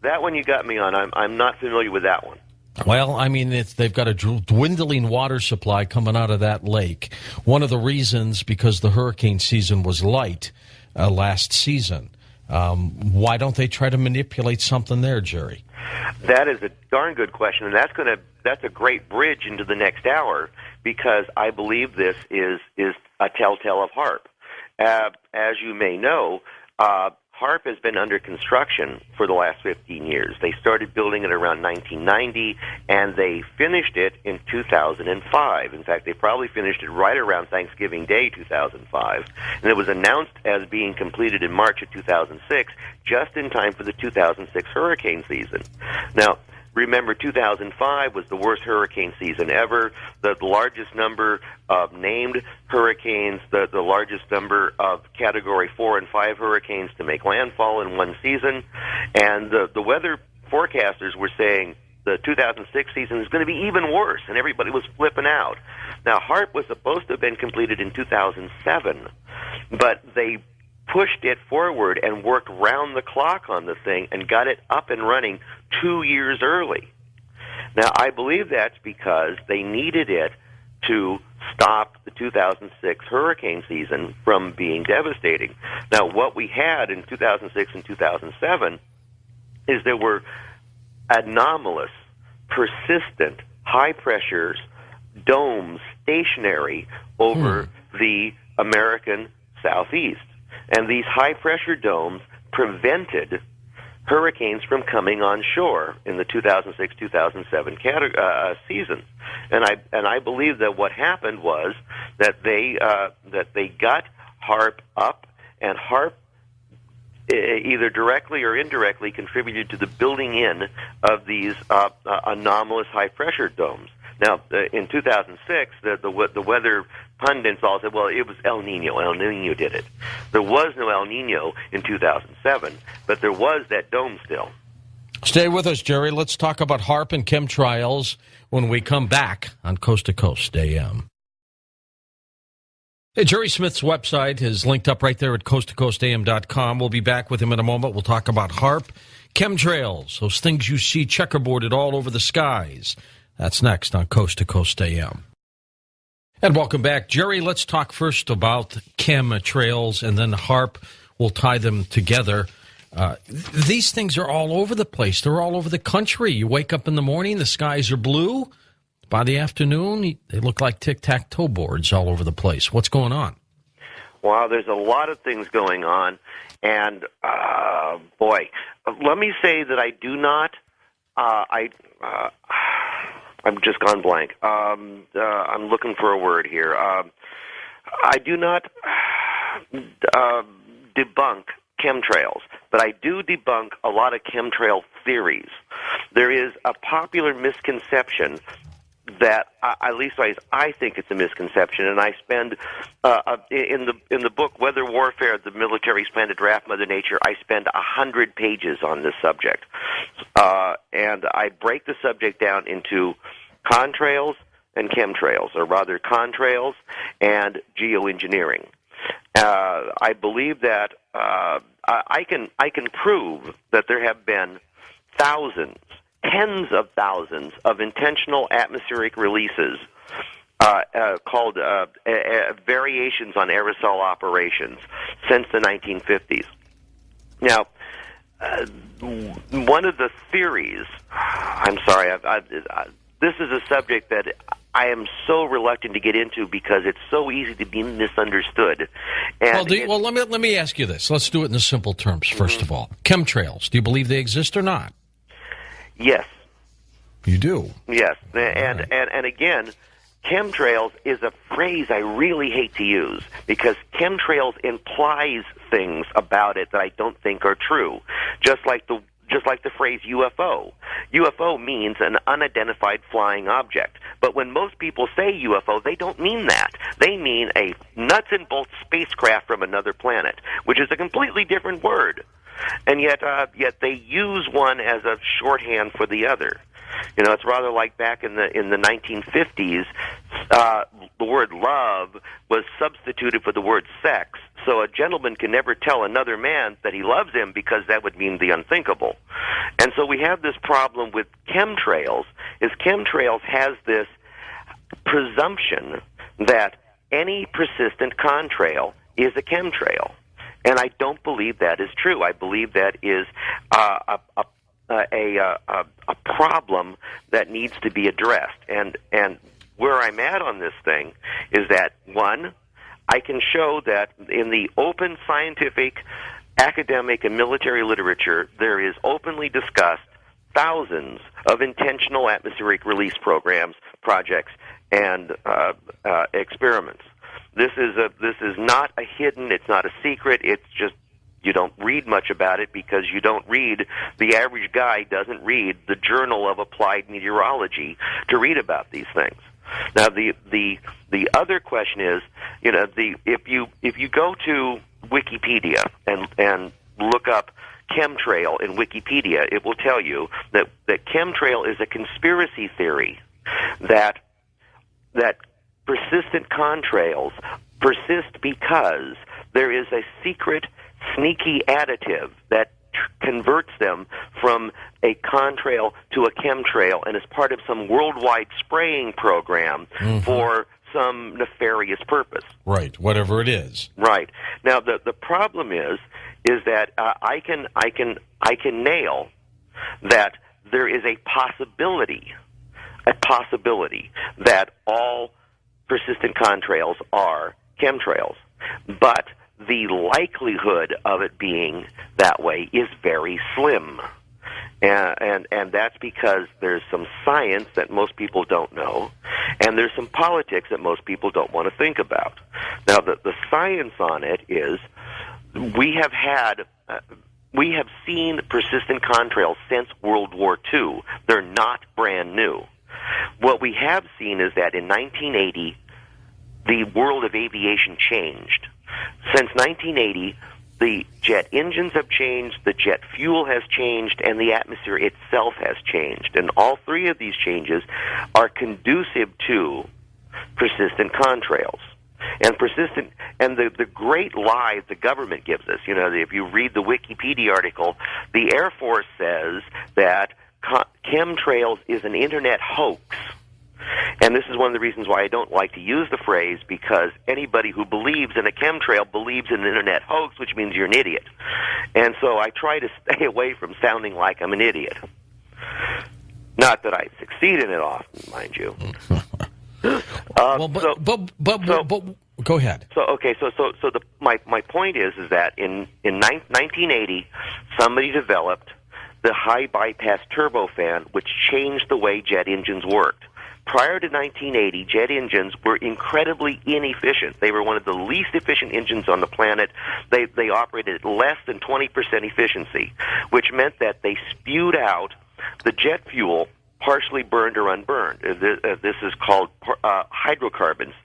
That one you got me on. I'm not familiar with that one. Well, I mean, they've got a dwindling water supply coming out of that lake. One of the reasons, because the hurricane season was light last season. Why don't they try to manipulate something there, Jerry? That is a darn good question, and that's a great bridge into the next hour, because I believe this is a telltale of HAARP. As you may know, HAARP has been under construction for the last 15 years. They started building it around 1990, and they finished it in 2005. In fact, they probably finished it right around Thanksgiving Day 2005. And it was announced as being completed in March of 2006, just in time for the 2006 hurricane season. Now, remember, 2005 was the worst hurricane season ever. The largest number of named hurricanes, the largest number of Category 4 and 5 hurricanes to make landfall in one season. And the weather forecasters were saying the 2006 season is going to be even worse, and everybody was flipping out. Now, HAARP was supposed to have been completed in 2007, but they pushed it forward and worked round the clock on the thing and got it up and running 2 years early. Now, I believe that's because they needed it to stop the 2006 hurricane season from being devastating. Now, what we had in 2006 and 2007 is there were anomalous, persistent, high pressures, domes stationary over the American Southeast. And these high-pressure domes prevented hurricanes from coming on shore in the 2006-2007 seasons. And I believe that what happened was that they got HAARP up, and HAARP either directly or indirectly contributed to the building in of these anomalous high-pressure domes. Now, in 2006, the weather pundits all said, well, it was El Nino. El Nino did it. There was no El Nino in 2007, but there was that dome still. Stay with us, Jerry. Let's talk about HAARP and chemtrails when we come back on Coast to Coast AM. Hey, Jerry Smith's website is linked up right there at coasttocoastam.com. We'll be back with him in a moment. We'll talk about HAARP, chemtrails, those things you see checkerboarded all over the skies. That's next on Coast to Coast AM. And welcome back. Jerry, let's talk first about chemtrails, and then HAARP. We'll tie them together. These things are all over the place. They're all over the country. You wake up in the morning, the skies are blue. By the afternoon, they look like tic-tac-toe boards all over the place. What's going on? Wow, there's a lot of things going on. And, boy, let me say that I do not... I'm just gone blank. I'm looking for a word here. I do not debunk chemtrails, but I do debunk a lot of chemtrail theories. There is a popular misconception that, at least I think it's a misconception, and I spend in the book Weather Warfare: The Military's Plan to Draft Mother Nature. I spend 100 pages on this subject, and I break the subject down into contrails and chemtrails, or rather contrails and geoengineering. I believe that I can prove that there have been thousands, tens of thousands of intentional atmospheric releases called variations on aerosol operations since the 1950s. Now, one of the theories, I'm sorry, this is a subject that I am so reluctant to get into because it's so easy to be misunderstood. And let me ask you this. Let's do it in the simple terms, first of all. Chemtrails, do you believe they exist or not? Yes. You do? Yes. And again, chemtrails is a phrase I really hate to use because chemtrails implies things about it that I don't think are true. Just like the phrase UFO. UFO means an unidentified flying object. But when most people say UFO, they don't mean that. They mean a nuts and bolts spacecraft from another planet, which is a completely different word. And yet they use one as a shorthand for the other. You know, it's rather like back in the 1950s, the word love was substituted for the word sex. So a gentleman can never tell another man that he loves him because that would mean the unthinkable. And so we have this problem with chemtrails, is chemtrails has this presumption that any persistent contrail is a chemtrail. And I don't believe that is true. I believe that is a problem that needs to be addressed. And where I'm at on this thing is that, one, I can show that in the open scientific, academic, and military literature, there is openly discussed thousands of intentional atmospheric release programs, projects, and experiments. This is not a hidden, it's not a secret, it's just you don't read much about it because you don't read, the average guy doesn't read the Journal of Applied Meteorology to read about these things. Now, the other question is, if you go to Wikipedia and look up chemtrail in Wikipedia, it will tell you that chemtrail is a conspiracy theory that persistent contrails persist because there is a secret, sneaky additive that converts them from a contrail to a chemtrail and is part of some worldwide spraying program for some nefarious purpose. Right, whatever it is. Right. Now the problem is that I can nail that there is a possibility that all persistent contrails are chemtrails, but the likelihood of it being that way is very slim. And that's because there's some science that most people don't know, and there's some politics that most people don't want to think about. Now, the science on it is we have seen persistent contrails since World War II. They're not brand new. What we have seen is that in 1980, the world of aviation changed. Since 1980, the jet engines have changed, the jet fuel has changed, and the atmosphere itself has changed. And all three of these changes are conducive to persistent contrails. And the great lie the government gives us, if you read the Wikipedia article, the Air Force says that chemtrails is an internet hoax. And this is one of the reasons why I don't like to use the phrase, because anybody who believes in a chemtrail believes in an internet hoax, which means you're an idiot. And so I try to stay away from sounding like I'm an idiot. Not that I succeed in it often, mind you. But go ahead. My point is that in 1980, somebody developed the high bypass turbofan, which changed the way jet engines worked. Prior to 1980, jet engines were incredibly inefficient. They were one of the least efficient engines on the planet. They operated at less than 20% efficiency, which meant that they spewed out the jet fuel partially burned or unburned. This is called hydrocarbons.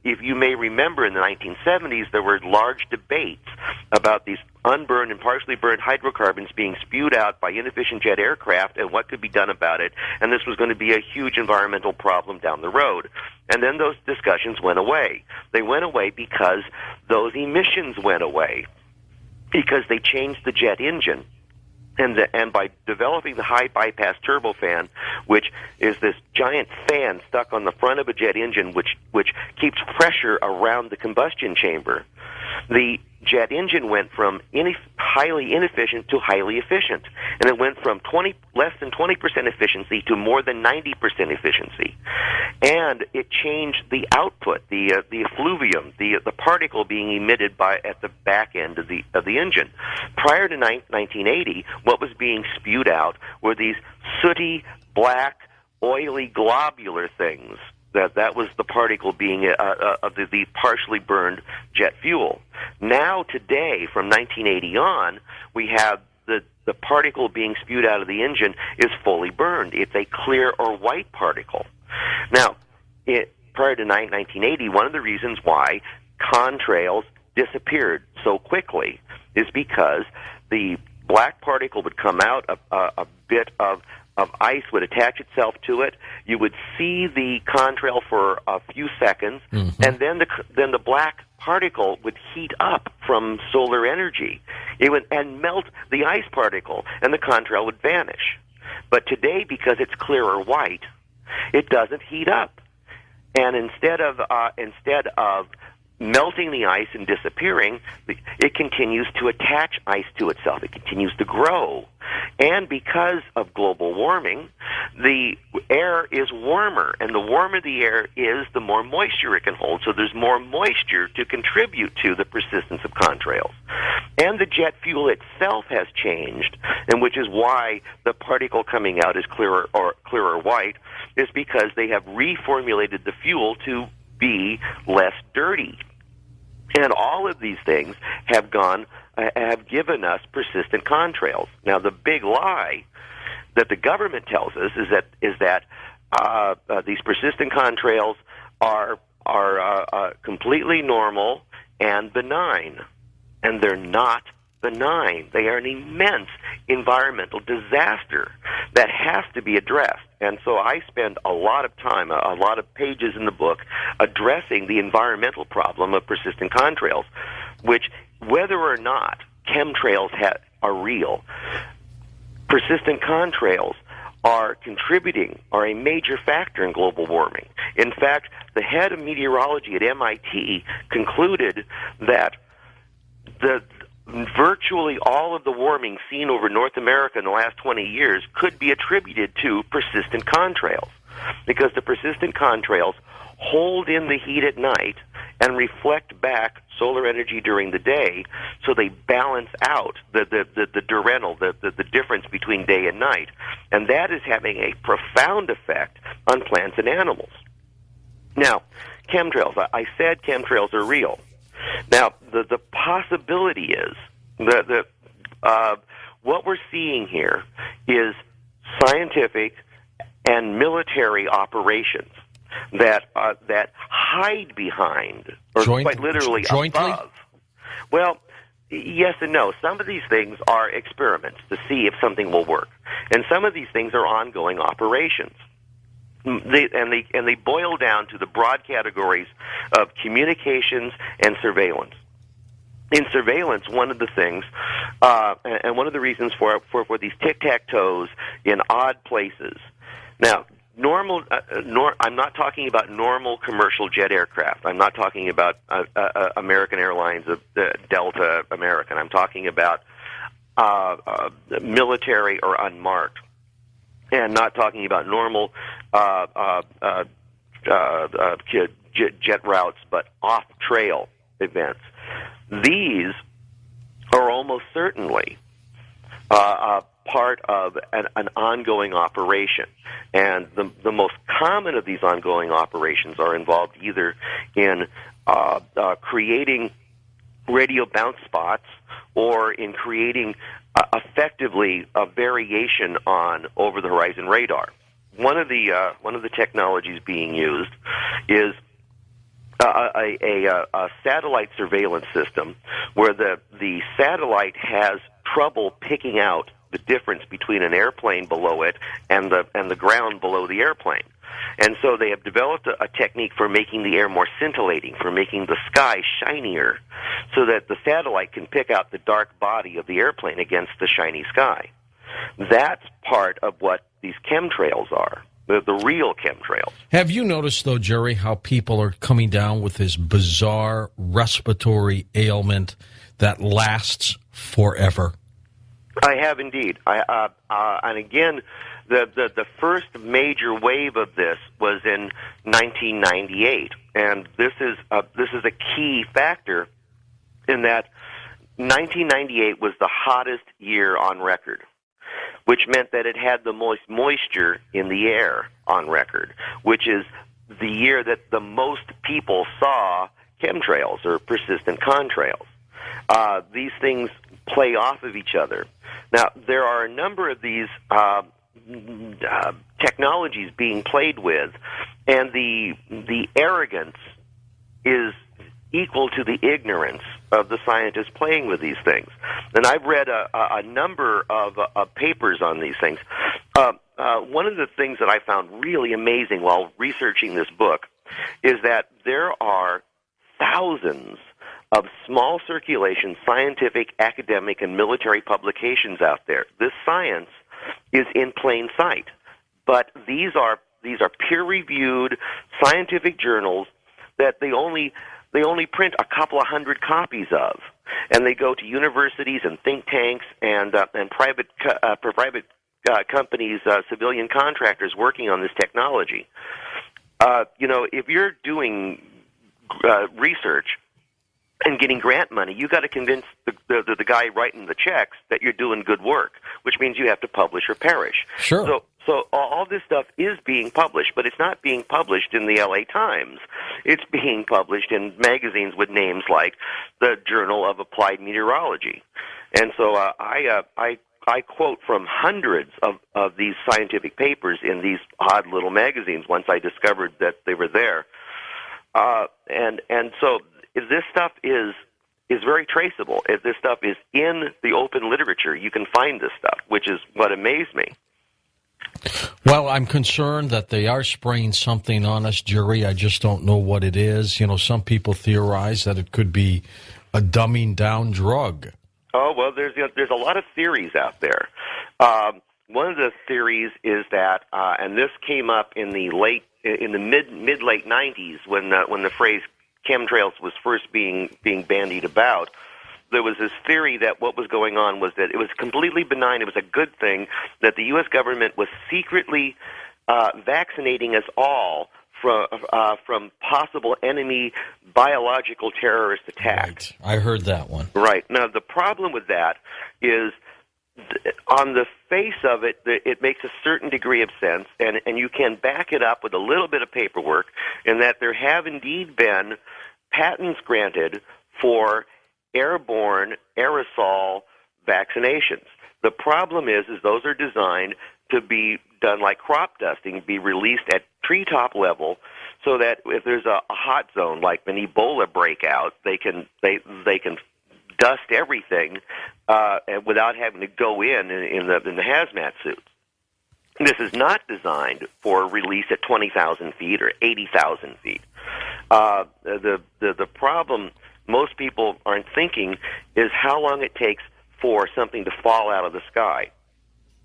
If you may remember, in the 1970s, there were large debates about these unburned and partially burned hydrocarbons being spewed out by inefficient jet aircraft and what could be done about it, and this was going to be a huge environmental problem down the road. And then those discussions went away. They went away because those emissions went away, because they changed the jet engine. And by developing the high bypass turbofan, which is this giant fan stuck on the front of a jet engine, which keeps pressure around the combustion chamber, the jet engine went from highly inefficient to highly efficient, and it went from less than 20% efficiency to more than 90% efficiency. And it changed the output, the effluvium, the particle being emitted at the back end of the engine. Prior to 1980, what was being spewed out were these sooty, black, oily, globular things. That was the particle being of the partially burned jet fuel. Now, today, from 1980 on, we have the particle being spewed out of the engine is fully burned. It's a clear or white particle. Now, prior to 1980, one of the reasons why contrails disappeared so quickly is because the black particle would come out a bit of ice would attach itself to it. You would see the contrail for a few seconds, and then the black particle would heat up from solar energy. It would and melt the ice particle, and the contrail would vanish. But today, because it's clearer white, it doesn't heat up. And instead of melting the ice and disappearing, it continues to attach ice to itself. It continues to grow. And because of global warming, the air is warmer. And the warmer the air is, the more moisture it can hold. So there's more moisture to contribute to the persistence of contrails. And the jet fuel itself has changed, and which is why the particle coming out is clearer white, is because they have reformulated the fuel to be less dirty. And all of these things have given us persistent contrails. Now, the big lie that the government tells us is that these persistent contrails are completely normal and benign, and they're not benign. They are an immense environmental disaster that has to be addressed. And so I spend a lot of time, a lot of pages in the book, addressing the environmental problem of persistent contrails, which, whether or not chemtrails are real, persistent contrails are a major factor in global warming. In fact, the head of meteorology at MIT concluded that virtually all of the warming seen over North America in the last 20 years could be attributed to persistent contrails, because the persistent contrails hold in the heat at night and reflect back solar energy during the day, so they balance out the diurnal, the difference between day and night. And that is having a profound effect on plants and animals. Now, chemtrails. I said chemtrails are real. Now, the possibility is that what we're seeing here is scientific and military operations that hide behind, or quite literally jointly? above. Well, yes and no. Some of these things are experiments to see if something will work, and some of these things are ongoing operations. They boil down to the broad categories of communications and surveillance. In surveillance, one of the things, and one of the reasons for these tic-tac-toes in odd places. Now, I'm not talking about normal commercial jet aircraft. I'm not talking about American Airlines, Delta, American. I'm talking about military or unmarked, and not talking about normal jet routes, but off-trail events. These are almost certainly part of an ongoing operation. And the most common of these ongoing operations are involved either in creating radio bounce spots or in creating effectively a variation on over-the-horizon radar. One of the technologies being used is a satellite surveillance system where the satellite has trouble picking out the difference between an airplane below it and the ground below the airplane. And so they have developed a technique for making the air more scintillating, for making the sky shinier, so that the satellite can pick out the dark body of the airplane against the shiny sky. That's part of what these chemtrails are, the real chemtrails. Have you noticed, though, Jerry, how people are coming down with this bizarre respiratory ailment that lasts forever? I have indeed. And again, the first major wave of this was in 1998, and this is a key factor in that 1998 was the hottest year on record, which meant that it had the most moisture in the air on record, which is the year that the most people saw chemtrails or persistent contrails. These things play off of each other. Now, there are a number of these technologies being played with, and the arrogance is equal to the ignorance of the scientists playing with these things. And I've read a number of papers on these things. one of the things that I found really amazing while researching this book is that there are thousands of small circulation scientific, academic, and military publications out there. This science is in plain sight, but these are peer-reviewed scientific journals that they only print a couple of hundred copies of, and they go to universities and think tanks and private companies, civilian contractors working on this technology. If you're doing research and getting grant money, you got to convince the guy writing the checks that you're doing good work, which means you have to publish or perish. Sure. So all this stuff is being published, but it's not being published in the LA Times. It's being published in magazines with names like the Journal of Applied Meteorology. And so I quote from hundreds of these scientific papers in these odd little magazines once I discovered that they were there. And so this stuff is very traceable. If this stuff is in the open literature, you can find this stuff, which is what amazed me. Well, I'm concerned that they are spraying something on us, Jerry. I just don't know what it is. Some people theorize that it could be a dumbing down drug. Oh, well, there's a lot of theories out there. One of the theories is that, and this came up in the mid late 90s when the phrase chemtrails was first being bandied about. There was this theory that what was going on was that it was completely benign. It was a good thing that the U.S. government was secretly vaccinating us all from possible enemy biological terrorist attacks. Right. I heard that one. Right. Now, the problem with that is on the face of it, it makes a certain degree of sense, and you can back it up with a little bit of paperwork, in that there have indeed been patents granted for airborne aerosol vaccinations. The problem is those are designed to be done like crop dusting, be released at treetop level, so that if there's a hot zone like an Ebola breakout, they can dust everything without having to go in the hazmat suits. This is not designed for release at 20,000 feet or 80,000 feet. The problem most people aren't thinking is how long it takes for something to fall out of the sky.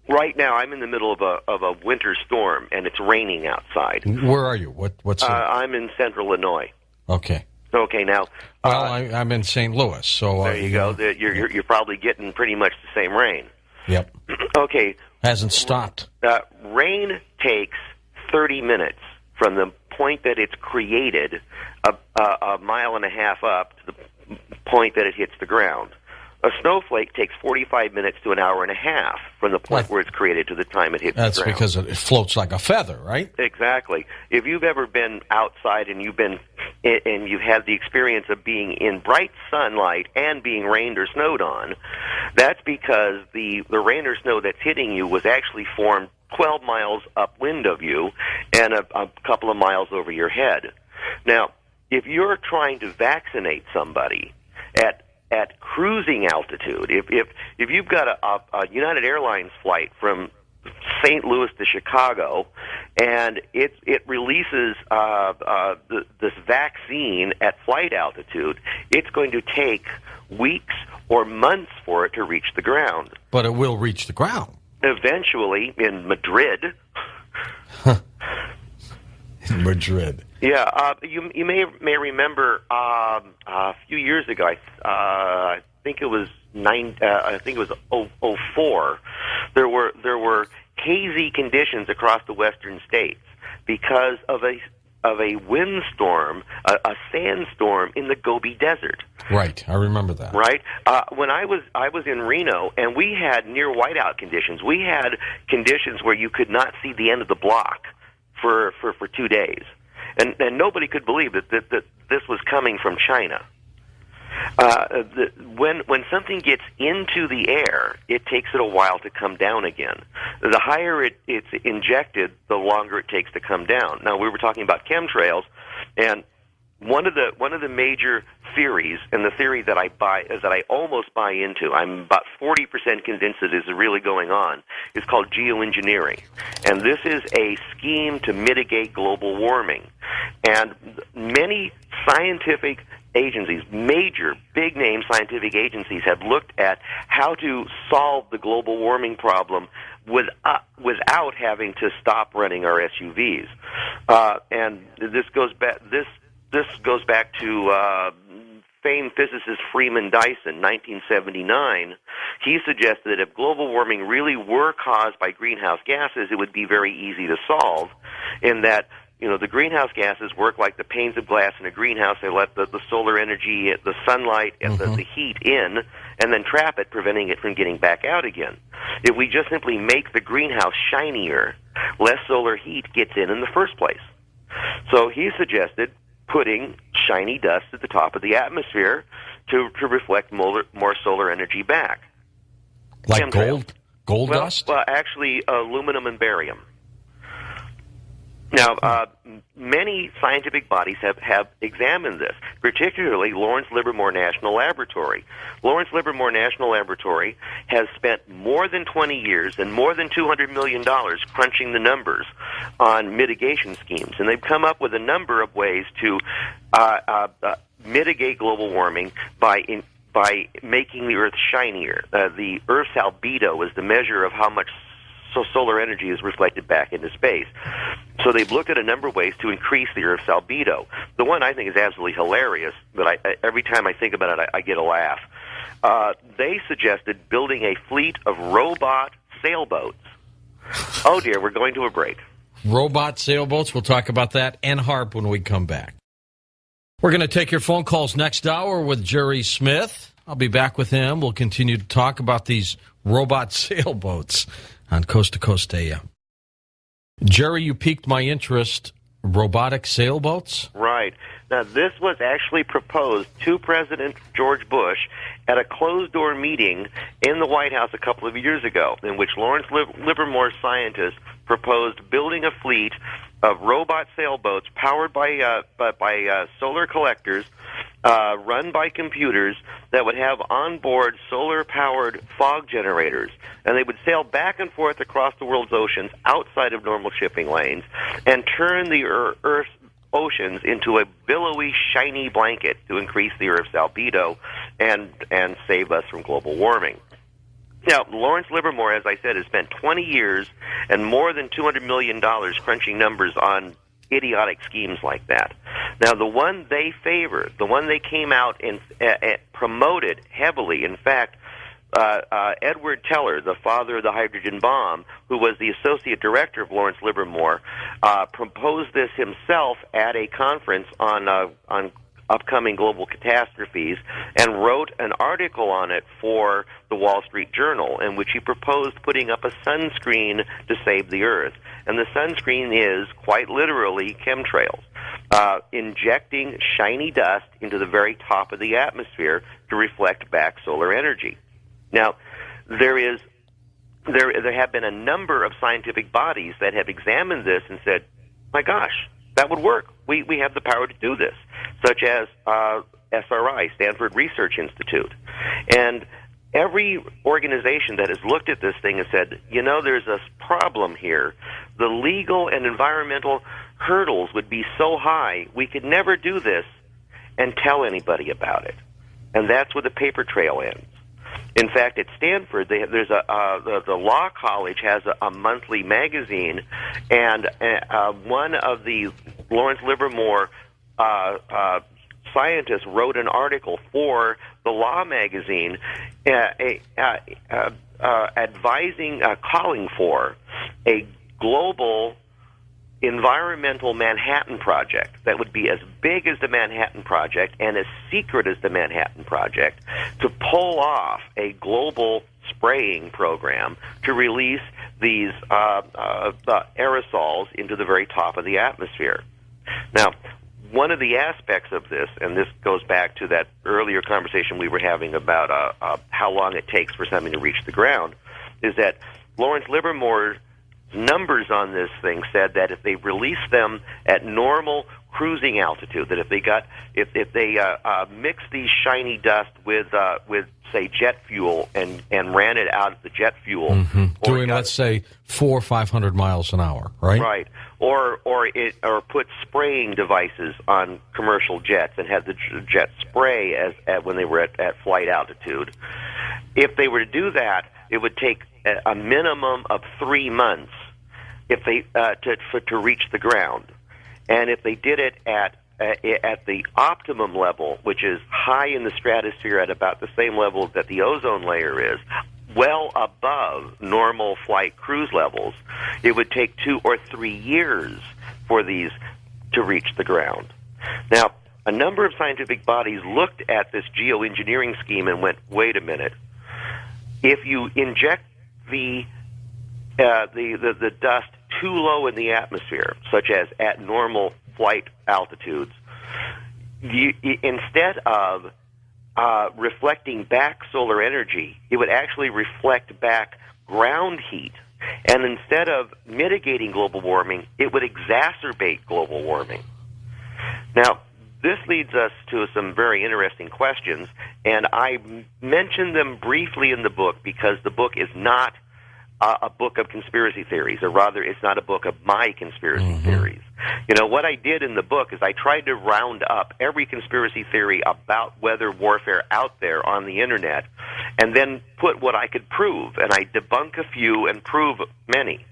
Right now, I'm in the middle of a winter storm, and it's raining outside. Where are you? What's I'm in central Illinois. Okay. Okay, now... Well, I'm in St. Louis, so... there you go. You're probably getting pretty much the same rain. Yep. Okay. Hasn't stopped. Rain takes 30 minutes from the point that it's created a mile and a half up to the point that it hits the ground. A snowflake takes 45 minutes to an hour and a half from the point where it's created to the time it hits the ground. That's because it floats like a feather, right? Exactly. If you've ever been outside and you've had the experience of being in bright sunlight and being rained or snowed on, that's because the rain or snow that's hitting you was actually formed 12 miles upwind of you and a couple of miles over your head. Now, if you're trying to vaccinate somebody at cruising altitude, if you've got a United Airlines flight from St. Louis to Chicago, and it releases this vaccine at flight altitude, it's going to take weeks or months for it to reach the ground. But it will reach the ground. Eventually, in Madrid. In Madrid. Yeah, you may remember a few years ago. I think it was 04. There were hazy conditions across the western states because of a windstorm, a sandstorm in the Gobi Desert. Right, I remember that. Right, when I was in Reno, and we had near whiteout conditions. We had conditions where you could not see the end of the block for 2 days. And nobody could believe that this was coming from China. When something gets into the air, it takes it a while to come down again. The higher it's injected, the longer it takes to come down. Now, we were talking about chemtrails, and one of the major theories, and the theory that I almost buy into, I'm about 40% convinced that is really going on, is called geoengineering. And this is a scheme to mitigate global warming. And many scientific agencies, major, big-name scientific agencies, have looked at how to solve the global warming problem without having to stop running our SUVs. And this goes back to famed physicist Freeman Dyson, 1979. He suggested that if global warming really were caused by greenhouse gases, it would be very easy to solve, in that the greenhouse gases work like the panes of glass in a greenhouse. They let the solar energy, the sunlight, and the heat in, and then trap it, preventing it from getting back out again. If we just simply make the greenhouse shinier, less solar heat gets in the first place. So he suggested putting shiny dust at the top of the atmosphere to reflect more solar energy back. Like Chemtrails. gold dust? Well, actually, aluminum and barium. Now, many scientific bodies have examined this, particularly Lawrence Livermore National Laboratory. Lawrence Livermore National Laboratory has spent more than 20 years and more than $200 million crunching the numbers on mitigation schemes, and they've come up with a number of ways to mitigate global warming by making the Earth shinier. The Earth's albedo is the measure of how much solar energy is reflected back into space. So they've looked at a number of ways to increase the Earth's albedo. The one I think is absolutely hilarious, but every time I think about it, I get a laugh. They suggested building a fleet of robot sailboats. Oh dear, we're going to a break. Robot sailboats, we'll talk about that, and HAARP when we come back. We're going to take your phone calls next hour with Jerry Smith. I'll be back with him. We'll continue to talk about these robot sailboats on Coast to Coast AM. Jerry, you piqued my interest. Robotic sailboats? Right. Now, this was actually proposed to President George Bush at a closed-door meeting in the White House a couple of years ago, in which Lawrence Livermore scientists proposed building a fleet of robot sailboats powered by solar collectors, run by computers, that would have onboard solar-powered fog generators. And they would sail back and forth across the world's oceans outside of normal shipping lanes and turn the Earth's oceans into a billowy, shiny blanket to increase the Earth's albedo and save us from global warming. Now, Lawrence Livermore, as I said, has spent 20 years and more than $200 million crunching numbers on idiotic schemes like that. Now, the one they favored, the one they came out and promoted heavily, in fact, Edward Teller, the father of the hydrogen bomb, who was the associate director of Lawrence Livermore, proposed this himself at a conference on upcoming global catastrophes, and wrote an article on it for the Wall Street Journal, in which he proposed putting up a sunscreen to save the Earth. And the sunscreen is, quite literally, chemtrails, injecting shiny dust into the very top of the atmosphere to reflect back solar energy. Now, there have been a number of scientific bodies that have examined this and said, my gosh, that would work. We have the power to do this, such as SRI, Stanford Research Institute. And every organization that has looked at this thing has said, there's a problem here. The legal and environmental hurdles would be so high, we could never do this and tell anybody about it. And that's where the paper trail ends. In fact, at Stanford, there's the law college has a monthly magazine, and one of the Lawrence Livermore scientists wrote an article for the law magazine, calling for a global environmental Manhattan Project that would be as big as the Manhattan Project and as secret as the Manhattan Project, to pull off a global spraying program to release these aerosols into the very top of the atmosphere. Now, one of the aspects of this, and this goes back to that earlier conversation we were having about how long it takes for something to reach the ground, is that Lawrence Livermore's numbers on this thing said that if they release them at normal cruising altitude. That if they mix these shiny dust with say jet fuel and ran it out of the jet fuel, doing let's say 400 or 500 miles an hour, right? Right, or put spraying devices on commercial jets and had the jet spray when they were at flight altitude. If they were to do that, it would take a minimum of 3 months if they to reach the ground, and if they did it at the optimum level, which is high in the stratosphere at about the same level that the ozone layer is, well above normal flight cruise levels, it would take 2 or 3 years for these to reach the ground. Now, a number of scientific bodies looked at this geoengineering scheme and went, wait a minute. If you inject the dust too low in the atmosphere, such as at normal flight altitudes, instead of reflecting back solar energy, it would actually reflect back ground heat. And instead of mitigating global warming, it would exacerbate global warming. Now, this leads us to some very interesting questions, and I mentioned them briefly in the book because the book is not a book of conspiracy theories, or rather, it's not a book of my conspiracy theories. You know, what I did in the book is I tried to round up every conspiracy theory about weather warfare out there on the Internet, and then put what I could prove, and I debunk a few and prove many.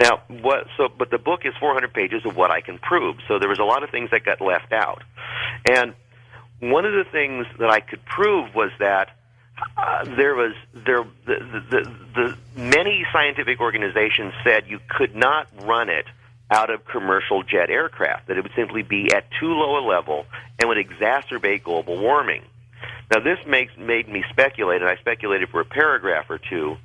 Now, but the book is 400 pages of what I can prove, so there was a lot of things that got left out. And one of the things that I could prove was that the many scientific organizations said you could not run it out of commercial jet aircraft, that it would simply be at too low a level and would exacerbate global warming. Now, this made me speculate, and I speculated for a paragraph or two.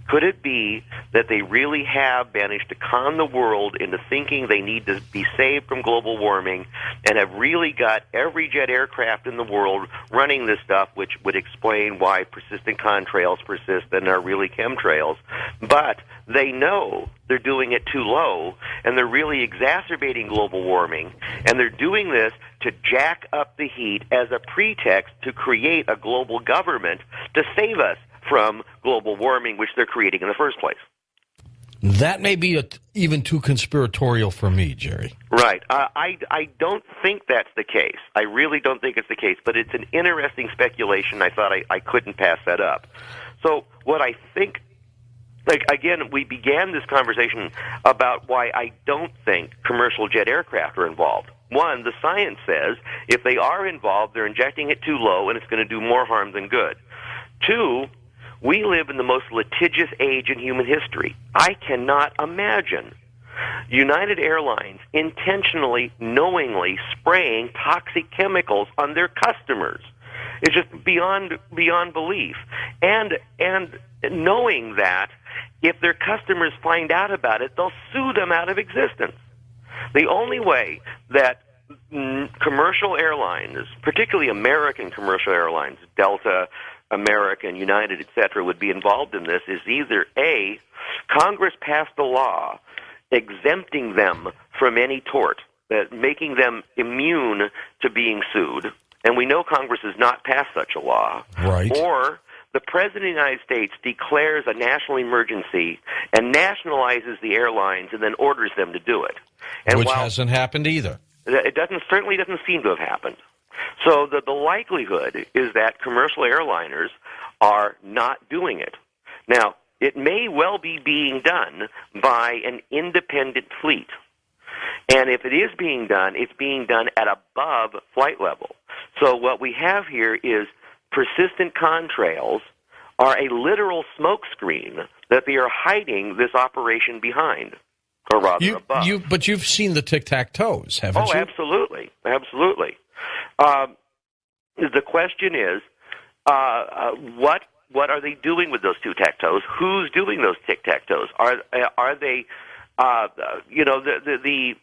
Could it be that they really have managed to con the world into thinking they need to be saved from global warming, and have really got every jet aircraft in the world running this stuff, which would explain why persistent contrails persist and are really chemtrails? But they know they're doing it too low, and they're really exacerbating global warming, and they're doing this to jack up the heat as a pretext to create a global government to save us from global warming, which they're creating in the first place. That may be even too conspiratorial for me, Jerry. Right. I don't think that's the case. I really don't think it's the case, but it's an interesting speculation. I thought I couldn't pass that up. So what I think, again, we began this conversation about why I don't think commercial jet aircraft are involved. One, the science says if they are involved, they're injecting it too low, and it's going to do more harm than good. Two, we live in the most litigious age in human history. I cannot imagine United Airlines intentionally, knowingly spraying toxic chemicals on their customers. It's just beyond belief. And knowing that if their customers find out about it, they'll sue them out of existence. The only way that commercial airlines, particularly American commercial airlines, Delta, American, United, etc., would be involved in this is either A, Congress passed a law exempting them from any tort, making them immune to being sued, and we know Congress has not passed such a law. Right. Or the President of the United States declares a national emergency and nationalizes the airlines and then orders them to do it. And which hasn't happened either. It certainly doesn't seem to have happened. So the likelihood is that commercial airliners are not doing it. Now, it may well be being done by an independent fleet. And if it is being done, it's being done at above flight level. So what we have here is persistent contrails are a literal smokescreen that they are hiding this operation behind, or rather above. But you've seen the tic-tac-toes, haven't you? Oh, absolutely. Absolutely. The question is, what are they doing with those tic-tac-toes? Who's doing those tic-tac-toes? Are they, the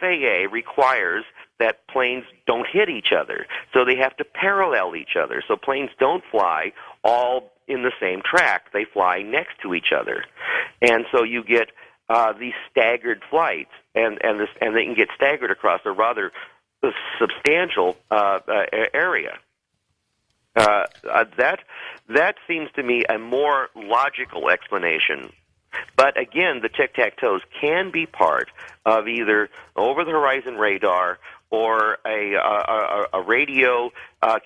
FAA requires that planes don't hit each other, so they have to parallel each other. So planes don't fly all in the same track; they fly next to each other, and so you get these staggered flights, and they can get staggered across a rather substantial area. That seems to me a more logical explanation. But again, the tic-tac-toes can be part of either over-the-horizon radar or a radio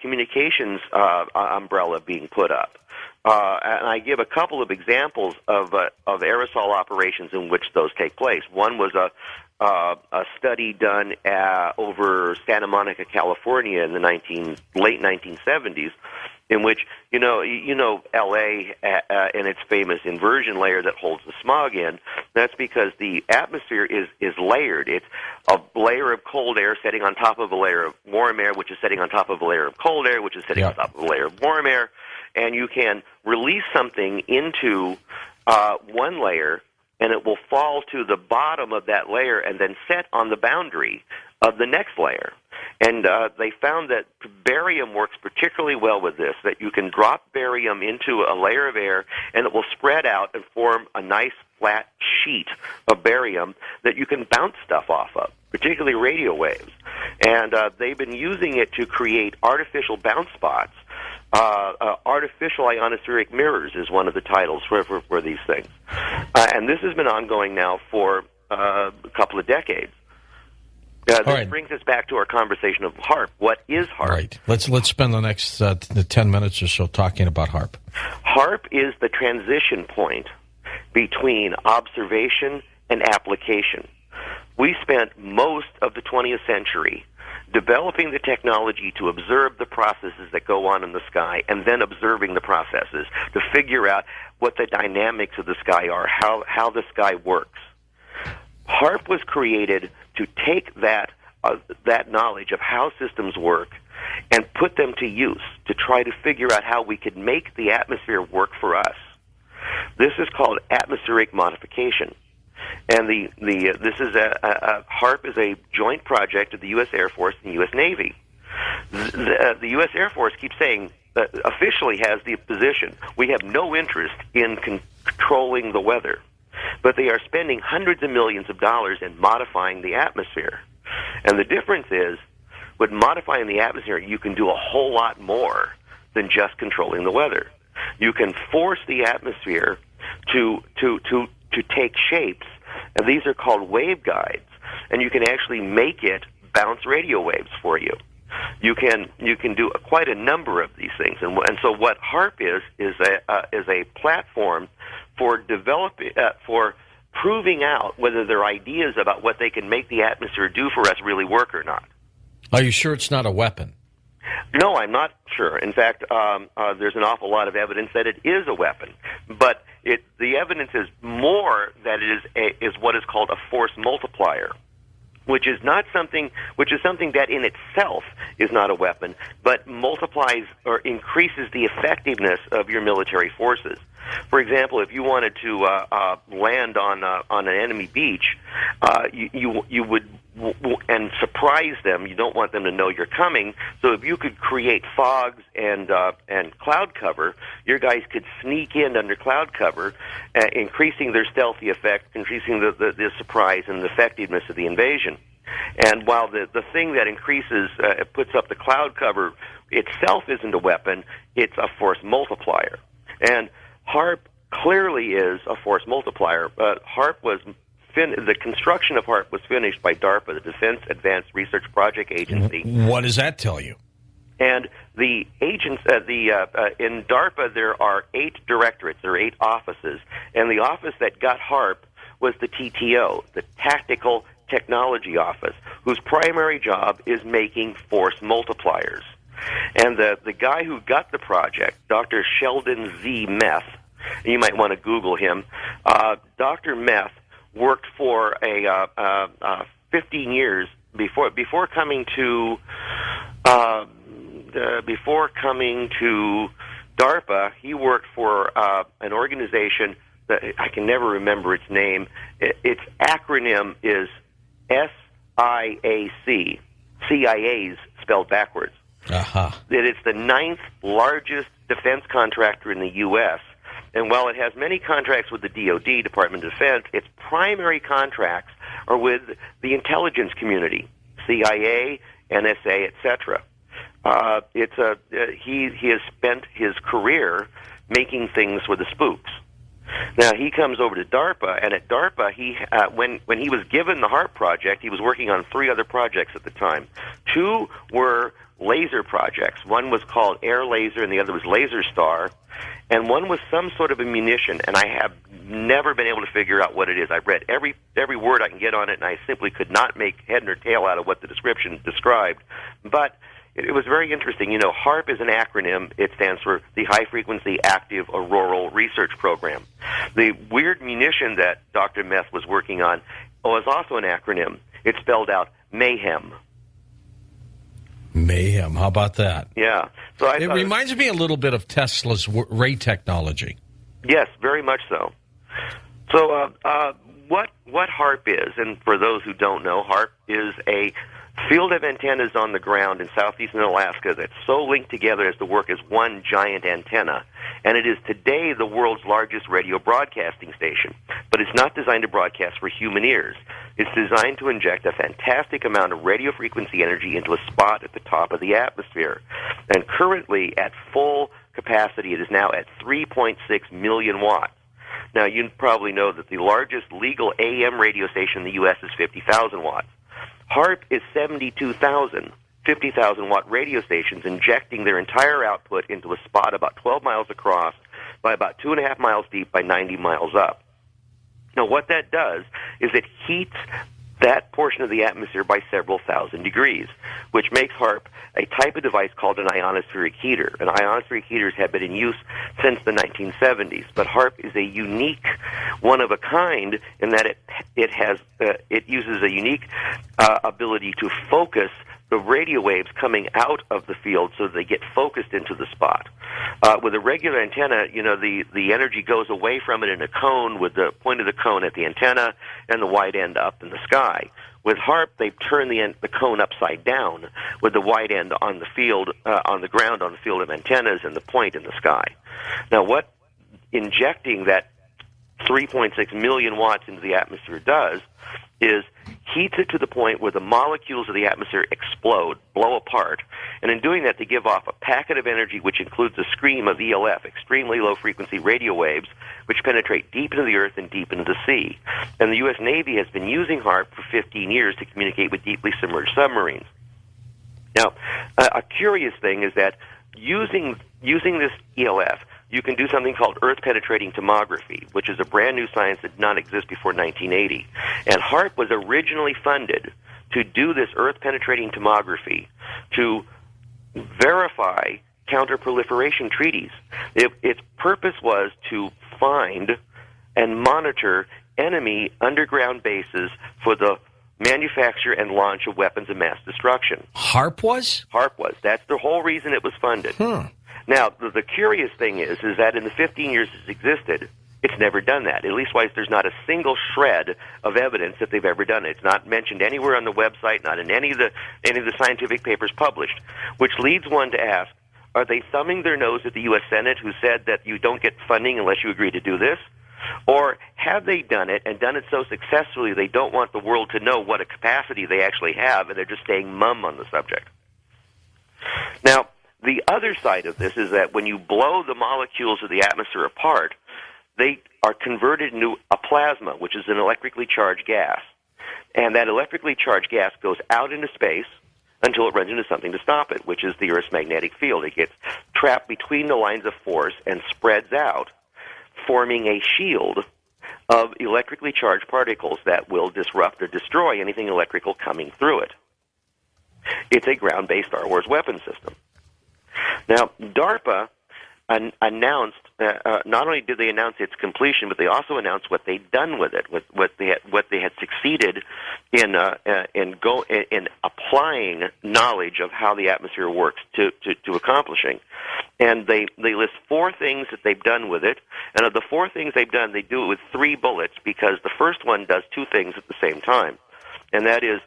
communications umbrella being put up. And I give a couple of examples of aerosol operations in which those take place. One was a study done over Santa Monica, California, in the late 1970s, in which you know L.A. And its famous inversion layer that holds the smog in. That's because the atmosphere is layered. It's a layer of cold air setting on top of a layer of warm air, which is setting on top of a layer of cold air, which is setting on top of a layer of warm air, and you can release something into one layer, and it will fall to the bottom of that layer and then set on the boundary of the next layer. And they found that barium works particularly well with this, that you can drop barium into a layer of air and it will spread out and form a nice flat sheet of barium that you can bounce stuff off of, particularly radio waves. And they've been using it to create artificial bounce spots. Artificial ionospheric mirrors is one of the titles for these things. And this has been ongoing now for a couple of decades. This brings us back to our conversation of HAARP. What is HAARP? Right. Let's spend the next 10 minutes or so talking about HAARP. HAARP is the transition point between observation and application. We spent most of the 20th century developing the technology to observe the processes that go on in the sky, and then observing the processes to figure out what the dynamics of the sky are, how the sky works. HAARP was created to take that knowledge of how systems work and put them to use to try to figure out how we could make the atmosphere work for us. This is called atmospheric modification. And this is HAARP is a joint project of the U.S. Air Force and the U.S. Navy. The U.S. Air Force keeps saying, officially has the position, we have no interest in controlling the weather. But they are spending hundreds of millions of dollars in modifying the atmosphere. And the difference is, with modifying the atmosphere, you can do a whole lot more than just controlling the weather. You can force the atmosphere to take shapes, and these are called waveguides, and you can actually make it bounce radio waves for you. You can do quite a number of these things, and so what HAARP is a platform for developing for proving out whether their ideas about what they can make the atmosphere do for us really work or not. Are you sure it's not a weapon? No, I'm not sure. In fact, there's an awful lot of evidence that it is a weapon, but the evidence is more that it is what is called a force multiplier, which is something that in itself is not a weapon, but multiplies or increases the effectiveness of your military forces. For example, if you wanted to land on an enemy beach, you would and surprise them. You don't want them to know you're coming. So if you could create fogs and cloud cover, your guys could sneak in under cloud cover, increasing their stealthy effect, increasing the surprise and the effectiveness of the invasion. And while the thing that increases, puts up the cloud cover itself isn't a weapon, it's a force multiplier. And HAARP clearly is a force multiplier. HAARP was the construction of HAARP was finished by DARPA, the Defense Advanced Research Project Agency. What does that tell you? And the agents, in DARPA, there are 8 directorates, there are 8 offices, and the office that got HAARP was the TTO, the Tactical Technology Office, whose primary job is making force multipliers. And the guy who got the project, Dr. Sheldon Z. Meth, you might want to Google him. Dr. Meth worked for 15 years before coming to DARPA. He worked for an organization that I can never remember its name. Its acronym is SIAC. CIA's spelled backwards. Uh-huh. It's the 9th largest defense contractor in the U.S., and while it has many contracts with the DoD, Department of Defense, its primary contracts are with the intelligence community. CIA NSA, etc. He has spent his career making things for the spooks. Now he comes over to DARPA, and at DARPA, when he was given the HARP project, he was working on 3 other projects at the time. 2 were laser projects. One was called Air Laser, and the other was Laser Star, and one was some sort of a munition. And I have never been able to figure out what it is. I've read every word I can get on it, and I simply could not make head nor tail out of what the description described. But it was very interesting. You know, HARP is an acronym. It stands for the High Frequency Active Auroral Research Program. The weird munition that Dr. Meth was working on was also an acronym. It spelled out Mayhem. Mayhem. How about that? Yeah. So it reminds me a little bit of Tesla's ray technology. Yes, very much so. So what HARP is, and for those who don't know, HARP is a field of antennas on the ground in southeastern Alaska that's so linked together as to work as one giant antenna. And it is today the world's largest radio broadcasting station. But it's not designed to broadcast for human ears. It's designed to inject a fantastic amount of radio frequency energy into a spot at the top of the atmosphere. And currently, at full capacity, it is now at 3.6 million watts. Now, you probably know that the largest legal AM radio station in the U.S. is 50,000 watts. HARP is 72,000 50,000-watt radio stations injecting their entire output into a spot about 12 miles across by about 2.5 miles deep by 90 miles up. Now, what that does is it heats that portion of the atmosphere by several thousand degrees, which makes HARP a type of device called an ionospheric heater. And ionospheric heaters have been in use since the 1970s. But HARP is a unique, one of a kind, in that it uses a unique ability to focus the radio waves coming out of the field so they get focused into the spot. With a regular antenna, you know, the energy goes away from it in a cone with the point of the cone at the antenna and the wide end up in the sky. With HARP, they turn the cone upside down with the wide end on the field, on the ground, on the field of antennas, and the point in the sky. Now, what injecting that 3.6 million watts into the atmosphere does is heats it to the point where the molecules of the atmosphere explode, blow apart, and in doing that they give off a packet of energy which includes a scream of ELF, extremely low-frequency radio waves, which penetrate deep into the earth and deep into the sea. And the U.S. Navy has been using HARP for 15 years to communicate with deeply submerged submarines. Now, a curious thing is that using this ELF, you can do something called earth-penetrating tomography, which is a brand-new science that did not exist before 1980. And HARP was originally funded to do this earth-penetrating tomography to verify counter-proliferation treaties. Its purpose was to find and monitor enemy underground bases for the manufacture and launch of weapons of mass destruction. HARP was? HARP was. That's the whole reason it was funded. Now, the curious thing is that in the 15 years it's existed, it's never done that. At least there's not a single shred of evidence that they've ever done it. It's not mentioned anywhere on the website, not in any of the scientific papers published, which leads one to ask, are they thumbing their nose at the U.S. Senate, who said that you don't get funding unless you agree to do this? Or have they done it and done it so successfully they don't want the world to know what a capacity they actually have, and they're just staying mum on the subject? Now, the other side of this is that when you blow the molecules of the atmosphere apart, they are converted into a plasma, which is an electrically charged gas. And that electrically charged gas goes out into space until it runs into something to stop it, which is the Earth's magnetic field. It gets trapped between the lines of force and spreads out, forming a shield of electrically charged particles that will disrupt or destroy anything electrical coming through it. It's a ground-based Star Wars weapon system. Now, DARPA announced, not only did they announce its completion, but they also announced what they'd done with it, what they had succeeded in applying knowledge of how the atmosphere works to accomplishing. And they list 4 things that they've done with it, and of the 4 things they've done, they do it with 3 bullets, because the first one does 2 things at the same time, and that is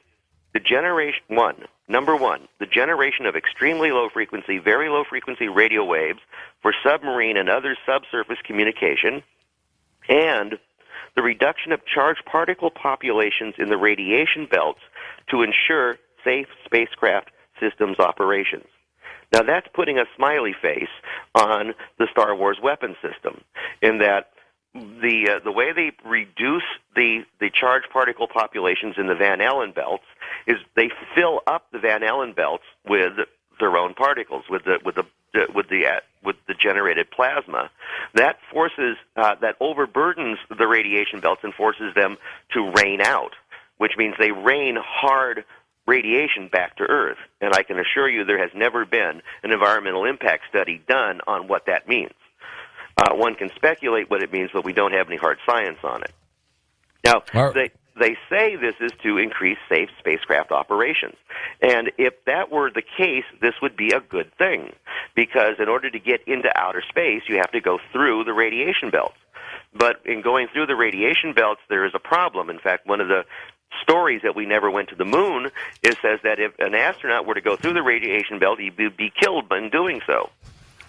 the generation, number one, the generation of extremely low frequency, very low frequency radio waves for submarine and other subsurface communication, and the reduction of charged particle populations in the radiation belts to ensure safe spacecraft systems operations. Now, that's putting a smiley face on the Star Wars weapon system, in that the way they reduce the charged particle populations in the Van Allen belts is they fill up the Van Allen belts with their own particles, with the generated plasma. That forces that overburdens the radiation belts and forces them to rain out, which means they rain hard radiation back to Earth. And I can assure you there has never been an environmental impact study done on what that means. One can speculate what it means, but we don't have any hard science on it. Now, they say this is to increase safe spacecraft operations. And if that were the case, this would be a good thing, because in order to get into outer space, you have to go through the radiation belts. But in going through the radiation belts, there is a problem. In fact, one of the stories that we never went to the moon says that if an astronaut were to go through the radiation belt, he'd be killed in doing so.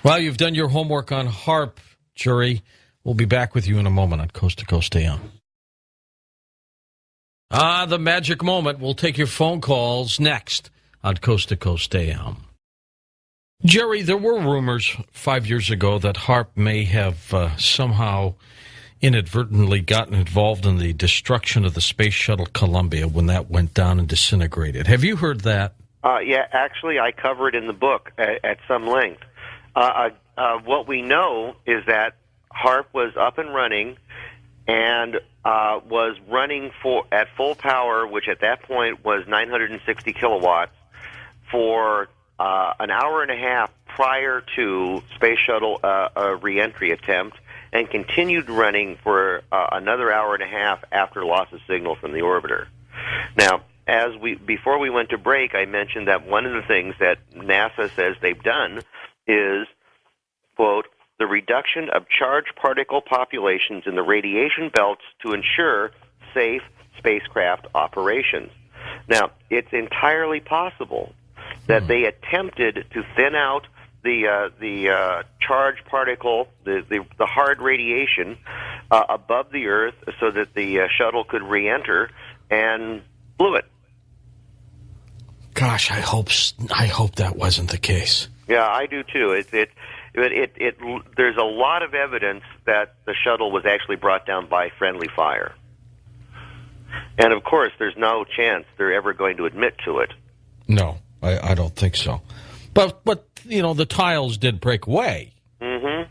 Well, you've done your homework on HAARP, Jury. We'll be back with you in a moment on Coast to Coast AM. The magic moment. We'll take your phone calls next on Coast to Coast AM. Jerry, there were rumors 5 years ago that HAARP may have somehow inadvertently gotten involved in the destruction of the Space Shuttle Columbia when that went down and disintegrated. Have you heard that? Yeah, actually, I cover it in the book at some length. What we know is that HAARP was up and running and was running at full power, which at that point was 960 kilowatts, for an hour and a half prior to Space Shuttle reentry attempt, and continued running for another hour and a half after loss of signal from the orbiter. Now, before we went to break, I mentioned that one of the things that NASA says they've done is, quote, the reduction of charged particle populations in the radiation belts to ensure safe spacecraft operations. Now, it's entirely possible that they attempted to thin out the charged particle, the hard radiation above the Earth, so that the shuttle could re-enter, and blew it. Gosh, I hope that wasn't the case. Yeah, I do too. There's a lot of evidence that the shuttle was actually brought down by friendly fire, and of course, there's no chance they're ever going to admit to it. No, I don't think so. But you know, the tiles did break away. Mm-hmm.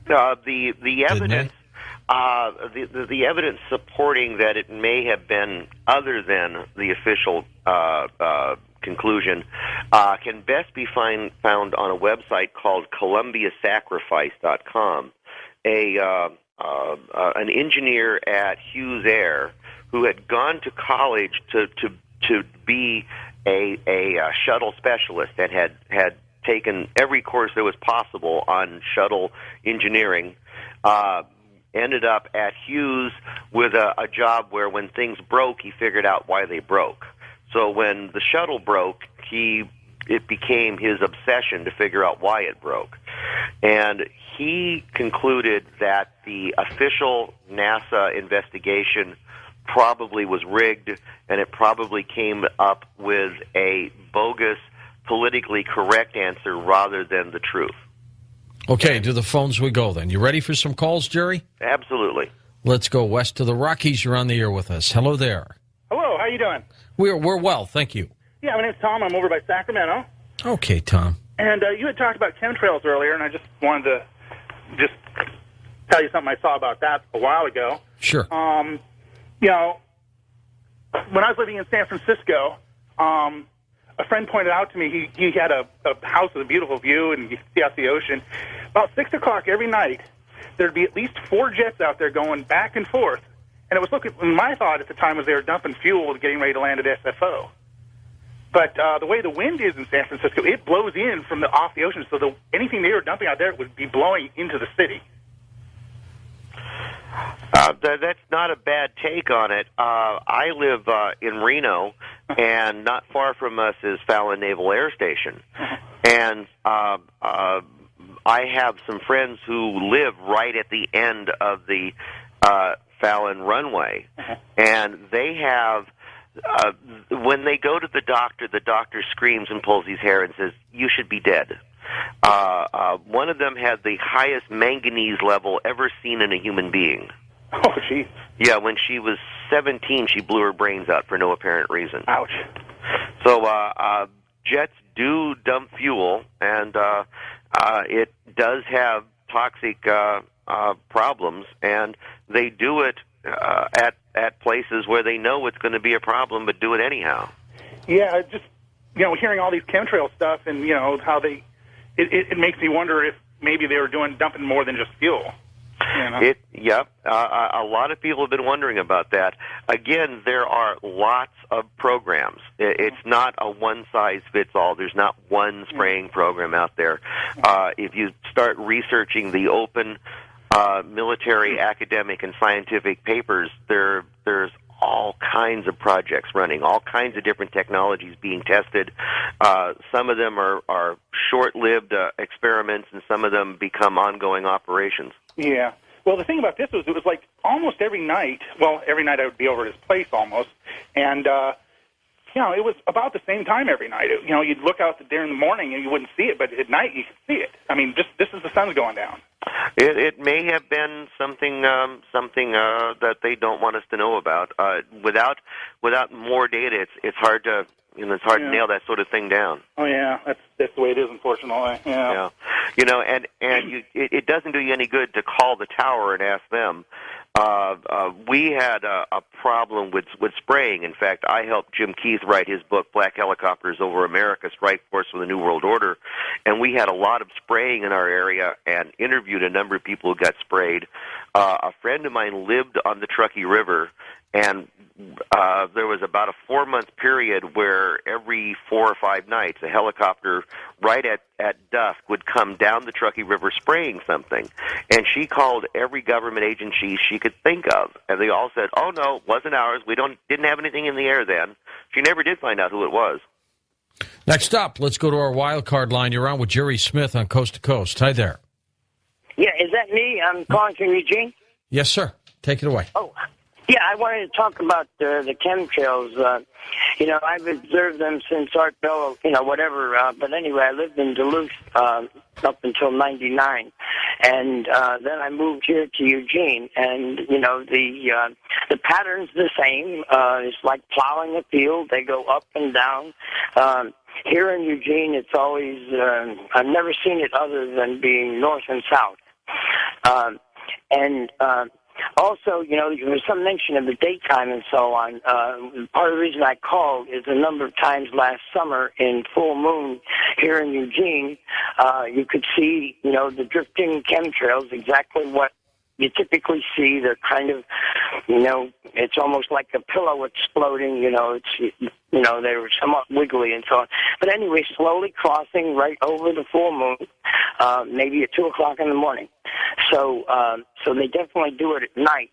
The evidence, the evidence supporting that it may have been other than the official conclusion can best be found on a website called ColumbiaSacrifice.com. An engineer at Hughes Air who had gone to college to be a shuttle specialist and had taken every course that was possible on shuttle engineering, ended up at Hughes with a job where when things broke, he figured out why they broke. So when the shuttle broke, it became his obsession to figure out why it broke. And he concluded that the official NASA investigation probably was rigged, and it probably came up with a bogus, politically correct answer rather than the truth. Okay, to the phones we go then. You ready for some calls, Jerry? Absolutely. Let's go west to the Rockies. You're on the air with us. Hello there. Hello, how you doing? We're well, thank you. Yeah, my name's Tom. I'm over by Sacramento. Okay, Tom. And you had talked about chemtrails earlier, and I just wanted to tell you something I saw about that a while ago. Sure. You know, when I was living in San Francisco, a friend pointed out to me he had a house with a beautiful view, and you could see out the ocean. About 6 o'clock every night, there'd be at least 4 jets out there going back and forth. And it was my thought at the time was they were dumping fuel and getting ready to land at SFO. But the way the wind is in San Francisco, it blows in from off the ocean, so anything they were dumping out there would be blowing into the city. That's not a bad take on it. I live in Reno, and not far from us is Fallon Naval Air Station. And I have some friends who live right at the end of the Fallon runway, and they have when they go to the doctor screams and pulls his hair and says, "You should be dead." One of them had the highest manganese level ever seen in a human being. Oh, jeez. Yeah, when she was 17, she blew her brains out for no apparent reason. Ouch. So jets do dump fuel, and it does have toxic problems, and they do it at places where they know it's going to be a problem, but do it anyhow. Yeah, just hearing all these chemtrail stuff, and how it makes me wonder if maybe they were dumping more than just fuel. Yep. A lot of people have been wondering about that. Again, there are lots of programs. It's not a one-size-fits-all. There's not one spraying program out there. If you start researching the open military, academic, and scientific papers, there's all kinds of projects running, all kinds of different technologies being tested. Some of them are short-lived experiments, and some of them become ongoing operations. Yeah. Well, the thing about this was it was like almost every night. Well, every night I would be over at his place almost, and it was about the same time every night. You'd look out there in the morning and you wouldn't see it, but at night you could see it. I mean, just as the sun's going down. It may have been something that they don't want us to know about. Without more data, it's hard to to nail that sort of thing down. Oh yeah, that's the way it is, unfortunately. Yeah. It doesn't do you any good to call the tower and ask them. We had a problem with spraying. In fact, I helped Jim Keith write his book, Black Helicopters Over America, Strike Force for the New World Order, and we had a lot of spraying in our area and interviewed a number of people who got sprayed. A friend of mine lived on the Truckee River, and there was about a 4-month period where every 4 or 5 nights a helicopter right at dusk would come down the Truckee River spraying something. And she called every government agency she could think of, and they all said, "Oh no, it wasn't ours. We didn't have anything in the air then." She never did find out who it was. Next up, let's go to our wild card line. You're on with Jerry Smith on Coast to Coast. Hi there. Yeah, is that me? I'm calling from Eugene. Yes, sir. Take it away. Oh, yeah, I wanted to talk about the chemtrails. I've observed them since Art Bell, whatever. But anyway, I lived in Duluth up until '99, and then I moved here to Eugene. And the pattern's the same. It's like plowing a field; they go up and down. Here in Eugene, it's always I've never seen it other than being north and south. Also, there was some mention of the daytime and so on. Part of the reason I called is a number of times last summer in full moon here in Eugene, you could see, the drifting chemtrails, exactly what you typically see. They're kind of, it's almost like a pillow exploding, they were somewhat wiggly and so on. But anyway, slowly crossing right over the full moon, maybe at 2 o'clock in the morning. So they definitely do it at night.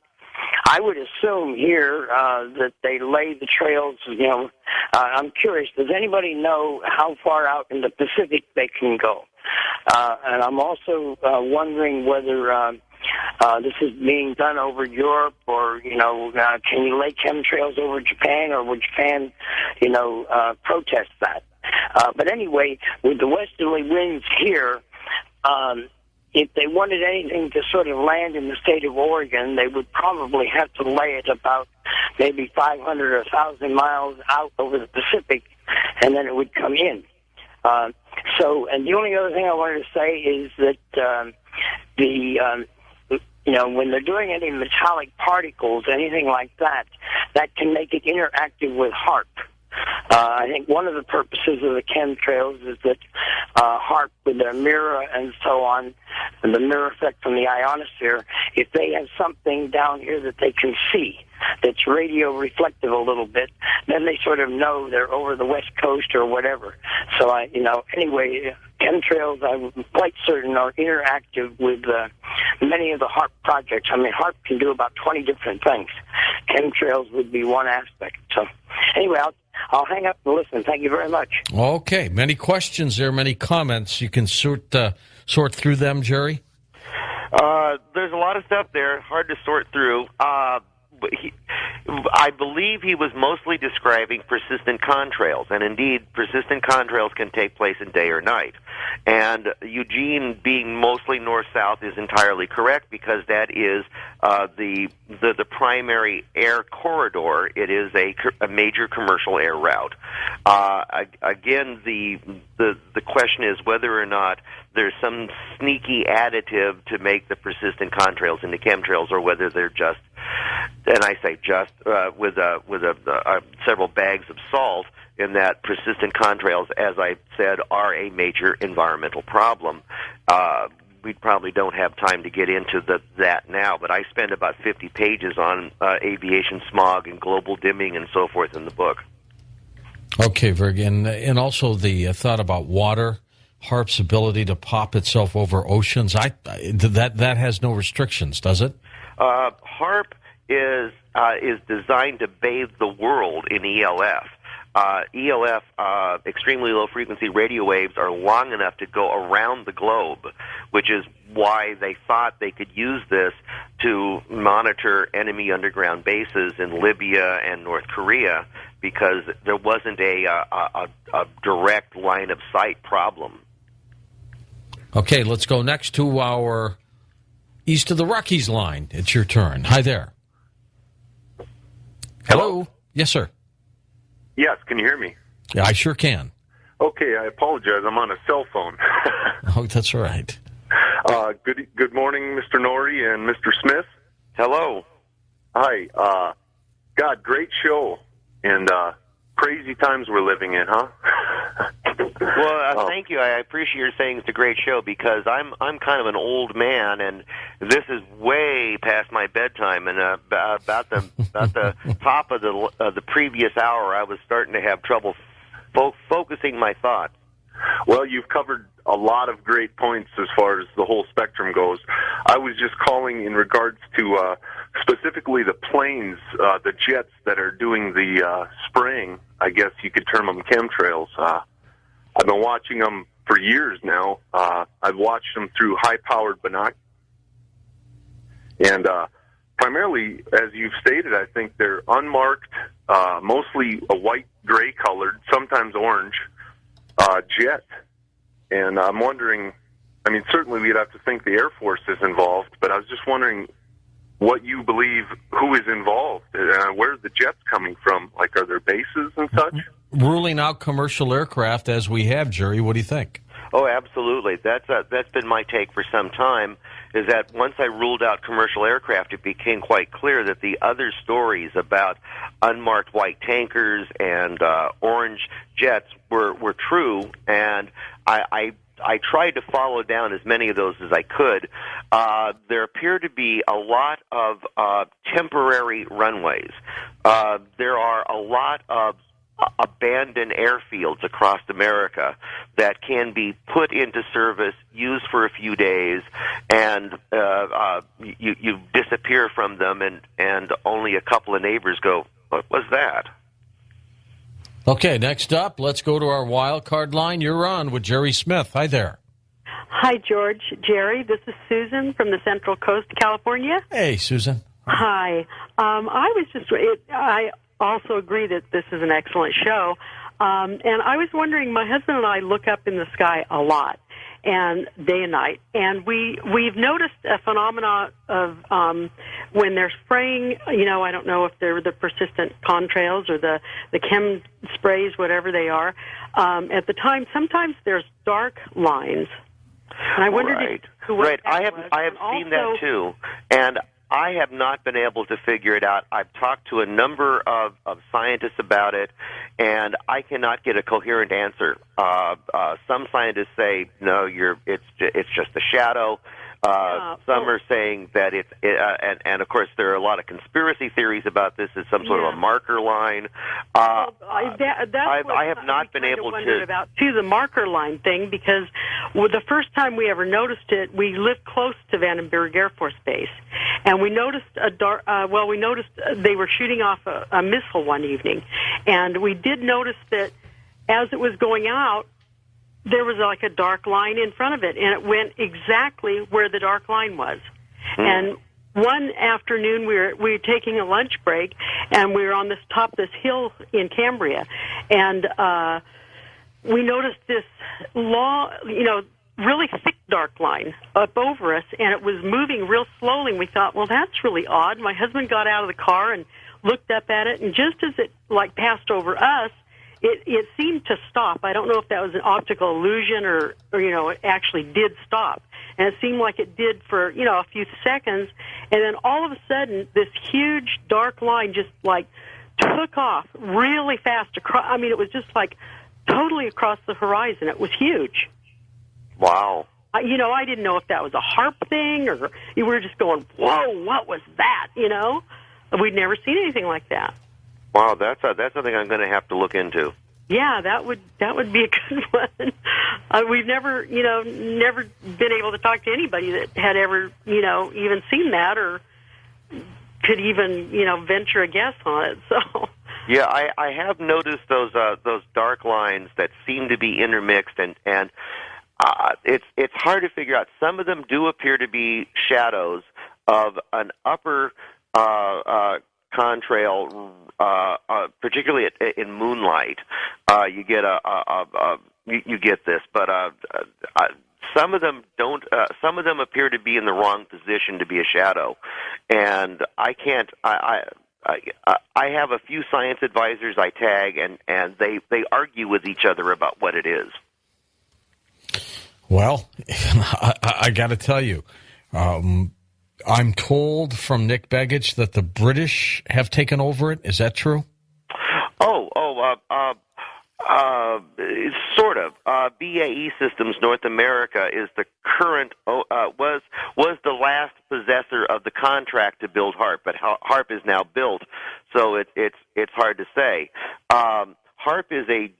I would assume here that they lay the trails, I'm curious, does anybody know how far out in the Pacific they can go? And I'm also wondering whether this is being done over Europe, or can you lay chemtrails over Japan, or would Japan, protest that? But anyway, with the westerly winds here, if they wanted anything to sort of land in the state of Oregon, they would probably have to lay it about maybe 500 or 1,000 miles out over the Pacific, and then it would come in. And the only other thing I wanted to say is that when they're doing any metallic particles, anything like that, that can make it interactive with HAARP. I think one of the purposes of the chemtrails is that HAARP, with their mirror and so on, and the mirror effect from the ionosphere, if they have something down here that they can see that's radio reflective a little bit, then they sort of know they're over the West Coast or whatever. So, anyway, chemtrails, I'm quite certain, are interactive with many of the HAARP projects. I mean, HAARP can do about 20 different things. Chemtrails would be one aspect. So, anyway, I'll hang up and listen. Thank you very much. Okay. Many questions there, many comments. You can sort through them, Jerry? There's a lot of stuff there, hard to sort through. I I believe he was mostly describing persistent contrails, and indeed, persistent contrails can take place in day or night. And Eugene being mostly north-south is entirely correct because that is the primary air corridor. It is a major commercial air route. Again, the question is whether or not there's some sneaky additive to make the persistent contrails into chemtrails, or whether they're just, and I say just, with several bags of salt, in that persistent contrails, as I said, are a major environmental problem. We probably don't have time to get into that now, but I spend about 50 pages on aviation smog and global dimming and so forth in the book. Okay, very good. And also the thought about water, HAARP's ability to pop itself over oceans. That has no restrictions, does it? HAARP is designed to bathe the world in ELF. ELF, extremely low frequency radio waves, are long enough to go around the globe, which is why they thought they could use this to monitor enemy underground bases in Libya and North Korea, because there wasn't a direct line of sight problem. Okay, let's go next to our east of the Rockies line. It's your turn. Hi there. Hello? Yes, sir. Yes, can you hear me? Yeah, I sure can. Okay, I apologize. I'm on a cell phone. Oh, that's all right. Good morning, Mr. Norrie and Mr. Smith. Hello. Hi. God, great show. And crazy times we're living in, huh? Well, thank you. I appreciate your saying it's a great show, because I'm kind of an old man, and this is way past my bedtime. And about the top of the previous hour, I was starting to have trouble focusing my thoughts. Well, you've covered a lot of great points as far as the whole spectrum goes. I was just calling in regards to specifically the planes, the jets that are doing the spraying. I guess you could term them chemtrails. I've been watching them for years now. I've watched them through high-powered binoculars. And primarily, as you've stated, I think they're unmarked, mostly a white-gray colored, sometimes orange, jet. And I'm wondering, I mean, certainly we'd have to think the Air Force is involved, but I was just wondering what you believe, who is involved, where are the jets coming from? Like, are there bases and such? Ruling out commercial aircraft as we have, Jerry. What do you think? Oh, absolutely. That's been my take for some time, is that once I ruled out commercial aircraft, it became quite clear that the other stories about unmarked white tankers and orange jets were true, and I tried to follow down as many of those as I could. There appear to be a lot of temporary runways. There are a lot of abandoned airfields across America that can be put into service, used for a few days, and you disappear from them, and only a couple of neighbors go, "What was that?" Okay, next up, let's go to our wild card line. You're on with Jerry Smith. Hi there. Hi, George. Jerry, this is Susan from the Central Coast, California. Hey, Susan. Hi. I also agree that this is an excellent show. And I was wondering, my husband and I look up in the sky a lot, and day and night, and we've noticed a phenomena of when they're spraying, I don't know if they're the persistent contrails or the chem sprays, whatever they are. At the time, sometimes there's dark lines. And I wondered who was. Right. I have seen that too, and I have not been able to figure it out. I've talked to a number of scientists about it, and I cannot get a coherent answer. Some scientists say, no, it's just a shadow. Some are saying that and of course there are a lot of conspiracy theories about this as some sort of a marker line. I have not been able to about the marker line thing, because the first time we ever noticed it, we lived close to Vandenberg Air Force Base, and we noticed we noticed they were shooting off a missile one evening, and we did notice that as it was going out, there was like a dark line in front of it, and it went exactly where the dark line was. And one afternoon we were taking a lunch break, and we were on this hill in Cambria, and we noticed this long, really thick dark line up over us, and it was moving real slowly. And we thought, well, that's really odd. My husband got out of the car and looked up at it, and just as it passed over us, it seemed to stop. I don't know if that was an optical illusion or it actually did stop. And it seemed like it did for, a few seconds. And then all of a sudden, this huge dark line just took off really fast across. I mean, it was just totally across the horizon. It was huge. Wow. I didn't know if that was a HARP thing or we were just going, whoa, what was that? We'd never seen anything like that. Wow, that's something I'm going to have to look into. Yeah, that would be a good one. We've never been able to talk to anybody that had ever, even seen that or could even, venture a guess on it. So. Yeah, I have noticed those dark lines that seem to be intermixed, and it's hard to figure out. Some of them do appear to be shadows of an upper contrail, particularly in moonlight. You get you get this, but some of them don't. Some of them appear to be in the wrong position to be a shadow, and I can't. I have a few science advisors I tag, and they argue with each other about what it is. Well, I got to tell you, I'm told from Nick Begich that the British have taken over it. Is that true? Sort of. BAE Systems North America is the current was the last possessor of the contract to build HARP, but HARP is now built, so it's hard to say. HARP is a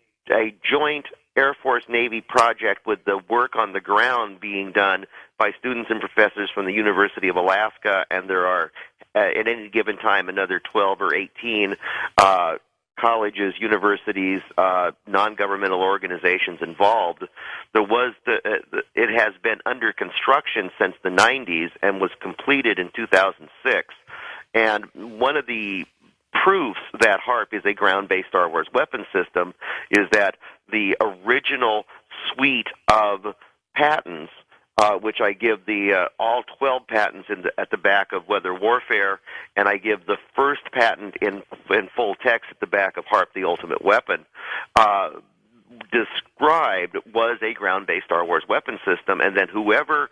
joint Air Force Navy project with the work on the ground being done by students and professors from the University of Alaska, and there are at any given time another 12 or 18 colleges, universities, non-governmental organizations involved. It has been under construction since the 90s and was completed in 2006. And one of the proofs that HARP is a ground-based Star Wars weapon system is that the original suite of patents, which I give the all 12 patents at the back of Weather Warfare, and I give the first patent in full text at the back of HARP, the Ultimate Weapon, described was a ground-based Star Wars weapon system, and then whoever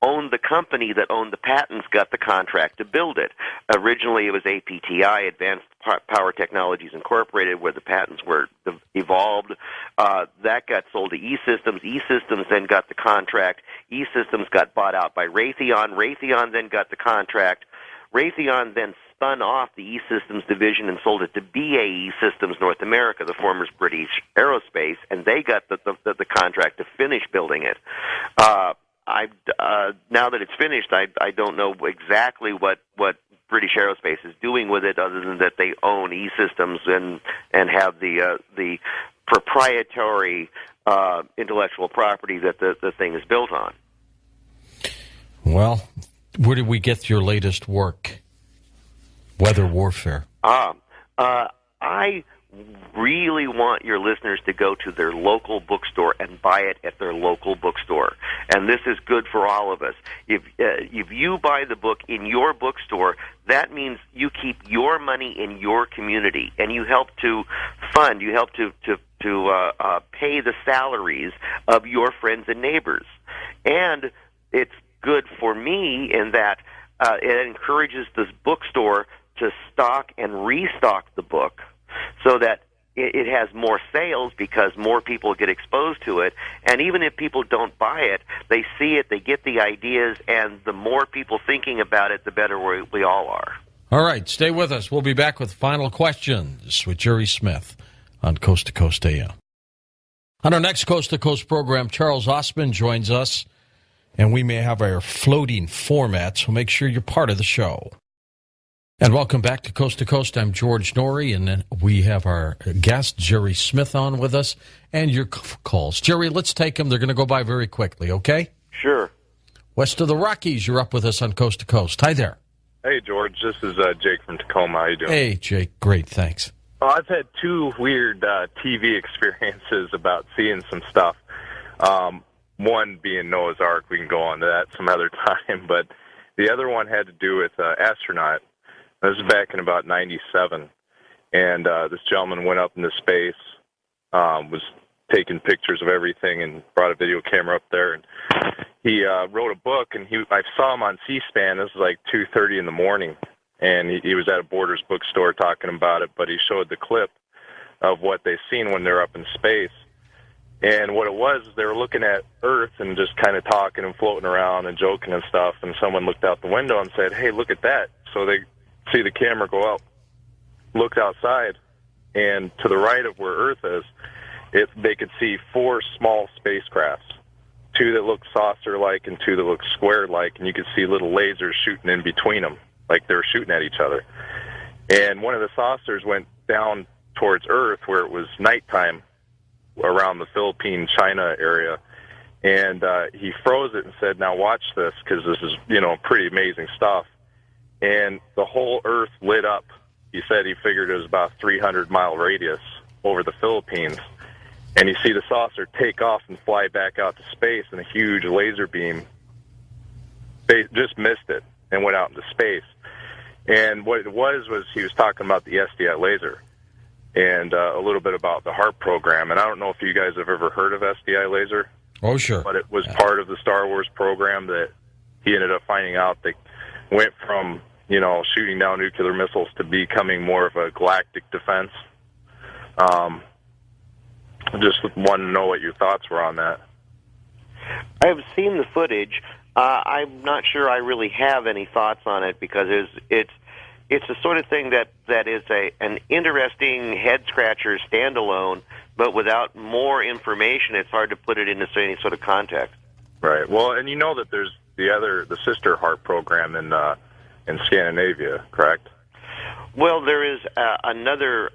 owned the company that owned the patents got the contract to build it. Originally, it was APTI, Advanced Power Technologies Incorporated, where the patents were evolved. That got sold to E-Systems. E-Systems then got the contract. E-Systems got bought out by Raytheon. Raytheon then got the contract. Raytheon then spun off the E-Systems division and sold it to BAE Systems North America, the former British Aerospace, and they got the contract to finish building it. Now that it's finished, I don't know exactly what British Aerospace is doing with it, other than that they own E-Systems and have the proprietary intellectual property that the thing is built on. Well, where did we get your latest work? Weather Warfare. I really want your listeners to go to their local bookstore and buy it at their local bookstore. And this is good for all of us. If you buy the book in your bookstore, that means you keep your money in your community, and you help to fund, you help to pay the salaries of your friends and neighbors. And it's good for me in that it encourages this bookstore to stock and restock the book, so that it has more sales because more people get exposed to it. And even if people don't buy it, they see it, they get the ideas, and the more people thinking about it, the better we all are. All right, stay with us. We'll be back with final questions with Jerry Smith on Coast to Coast AM. On our next Coast to Coast program, Charles Osmond joins us, and we may have our floating format, so make sure you're part of the show. And welcome back to Coast. I'm George Norrie, and then we have our guest, Jerry Smith, on with us, and your calls. Jerry, let's take them. They're going to go by very quickly, okay? Sure. West of the Rockies, you're up with us on Coast to Coast. Hi there. Hey, George. This is Jake from Tacoma. How you doing? Hey, Jake. Great, thanks. Well, I've had two weird TV experiences about seeing some stuff. One being Noah's Ark. We can go on to that some other time. But the other one had to do with astronaut. This was back in about 97. And this gentleman went up into space, was taking pictures of everything and brought a video camera up there. And he wrote a book, and I saw him on C-SPAN. This was like 2:30 in the morning, and he was at a Borders bookstore talking about it, but he showed the clip of what they seen when they're up in space. And what it was, they were looking at Earth and just kind of talking and floating around and joking and stuff, and someone looked out the window and said, hey, look at that. So they see the camera go out, looked outside, and to the right of where Earth is, they could see 4 small spacecrafts, 2 that look saucer-like and 2 that look square-like, and you could see little lasers shooting in between them, like they were shooting at each other. And one of the saucers went down towards Earth where it was nighttime around the Philippine, China area, and he froze it and said, now watch this, because this is, pretty amazing stuff. And the whole Earth lit up. He said he figured it was about a 300-mile radius over the Philippines. And you see the saucer take off and fly back out to space, and a huge laser beam just missed it and went out into space. And what it was he was talking about the SDI laser and a little bit about the HARP program. And I don't know if you guys have ever heard of SDI laser. Oh, sure. But it was part of the Star Wars program that he ended up finding out that went from, shooting down nuclear missiles to becoming more of a galactic defense. Just wanted to know what your thoughts were on that. I have seen the footage. I'm not sure I really have any thoughts on it because it's the sort of thing that is an interesting head-scratcher standalone, but without more information, it's hard to put it into any sort of context. Right. Well, and you know that there's the sister HARP program in Scandinavia, correct? Well, there is another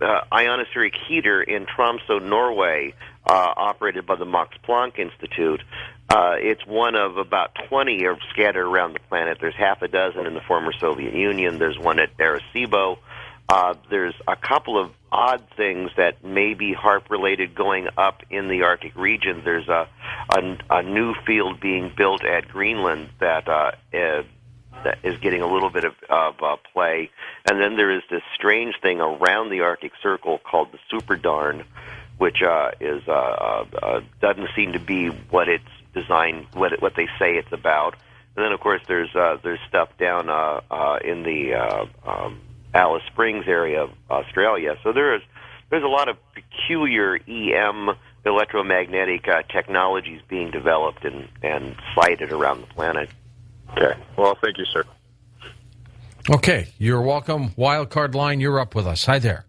ionospheric heater in Tromsø, Norway, operated by the Max Planck Institute. It's one of about 20 scattered around the planet. There's half a dozen in the former Soviet Union. There's one at Arecibo. There's a couple of odd things that may be HARP-related going up in the Arctic region. There's a new field being built at Greenland that is getting a little bit of play. And then there is this strange thing around the Arctic Circle called the Superdarn, which doesn't seem to be what it's designed, what they say it's about. And then, of course, there's stuff down in the Alice Springs area of Australia. So there's a lot of peculiar EM electromagnetic technologies being developed and sited around the planet. Okay. Well, thank you, sir. Okay, you're welcome. Wildcard line, you're up with us. Hi there.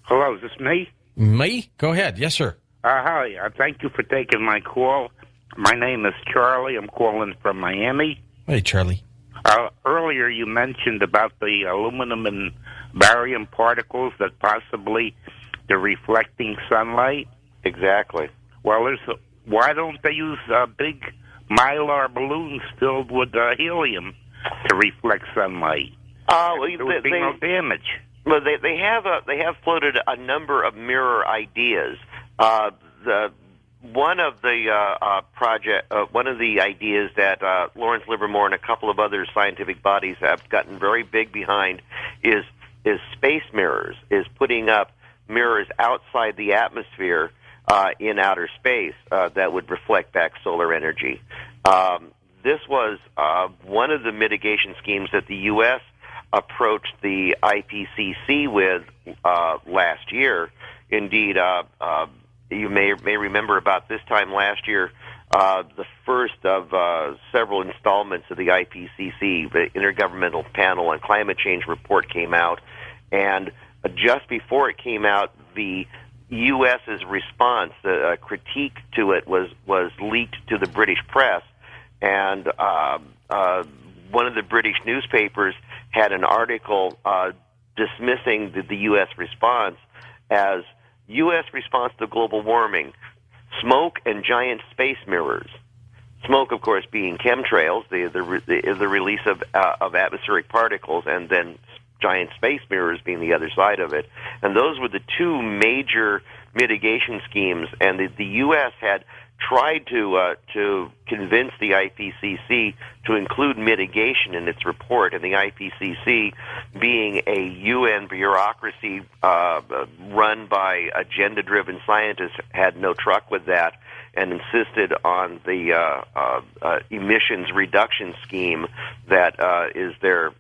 Hello, is this me? Me? Go ahead. Yes, sir. Hi. Thank you for taking my call. My name is Charlie. I'm calling from Miami. Hey, Charlie. Earlier you mentioned about the aluminum and barium particles that possibly they're reflecting sunlight. Exactly. Well, why don't they use big mylar balloons filled with helium to reflect sunlight? There would be no damage. Well, they have floated a number of mirror ideas. One of the ideas that Lawrence Livermore and a couple of other scientific bodies have gotten very big behind is space mirrors, is putting up mirrors outside the atmosphere in outer space that would reflect back solar energy. This was one of the mitigation schemes that the U.S. approached the IPCC with last year. Indeed, you may remember about this time last year, the first of several installments of the IPCC, the Intergovernmental Panel on Climate Change report, came out, and just before it came out, the U.S.'s response, the critique to it, was leaked to the British press, and one of the British newspapers had an article dismissing the U.S. response as U.S. response to global warming, smoke and giant space mirrors. Smoke, of course, being chemtrails, the release of atmospheric particles, and then giant space mirrors being the other side of it. And those were the two major mitigation schemes. And the U.S. had tried to convince the IPCC to include mitigation in its report, and the IPCC, being a UN bureaucracy run by agenda-driven scientists, had no truck with that and insisted on the emissions reduction scheme that is their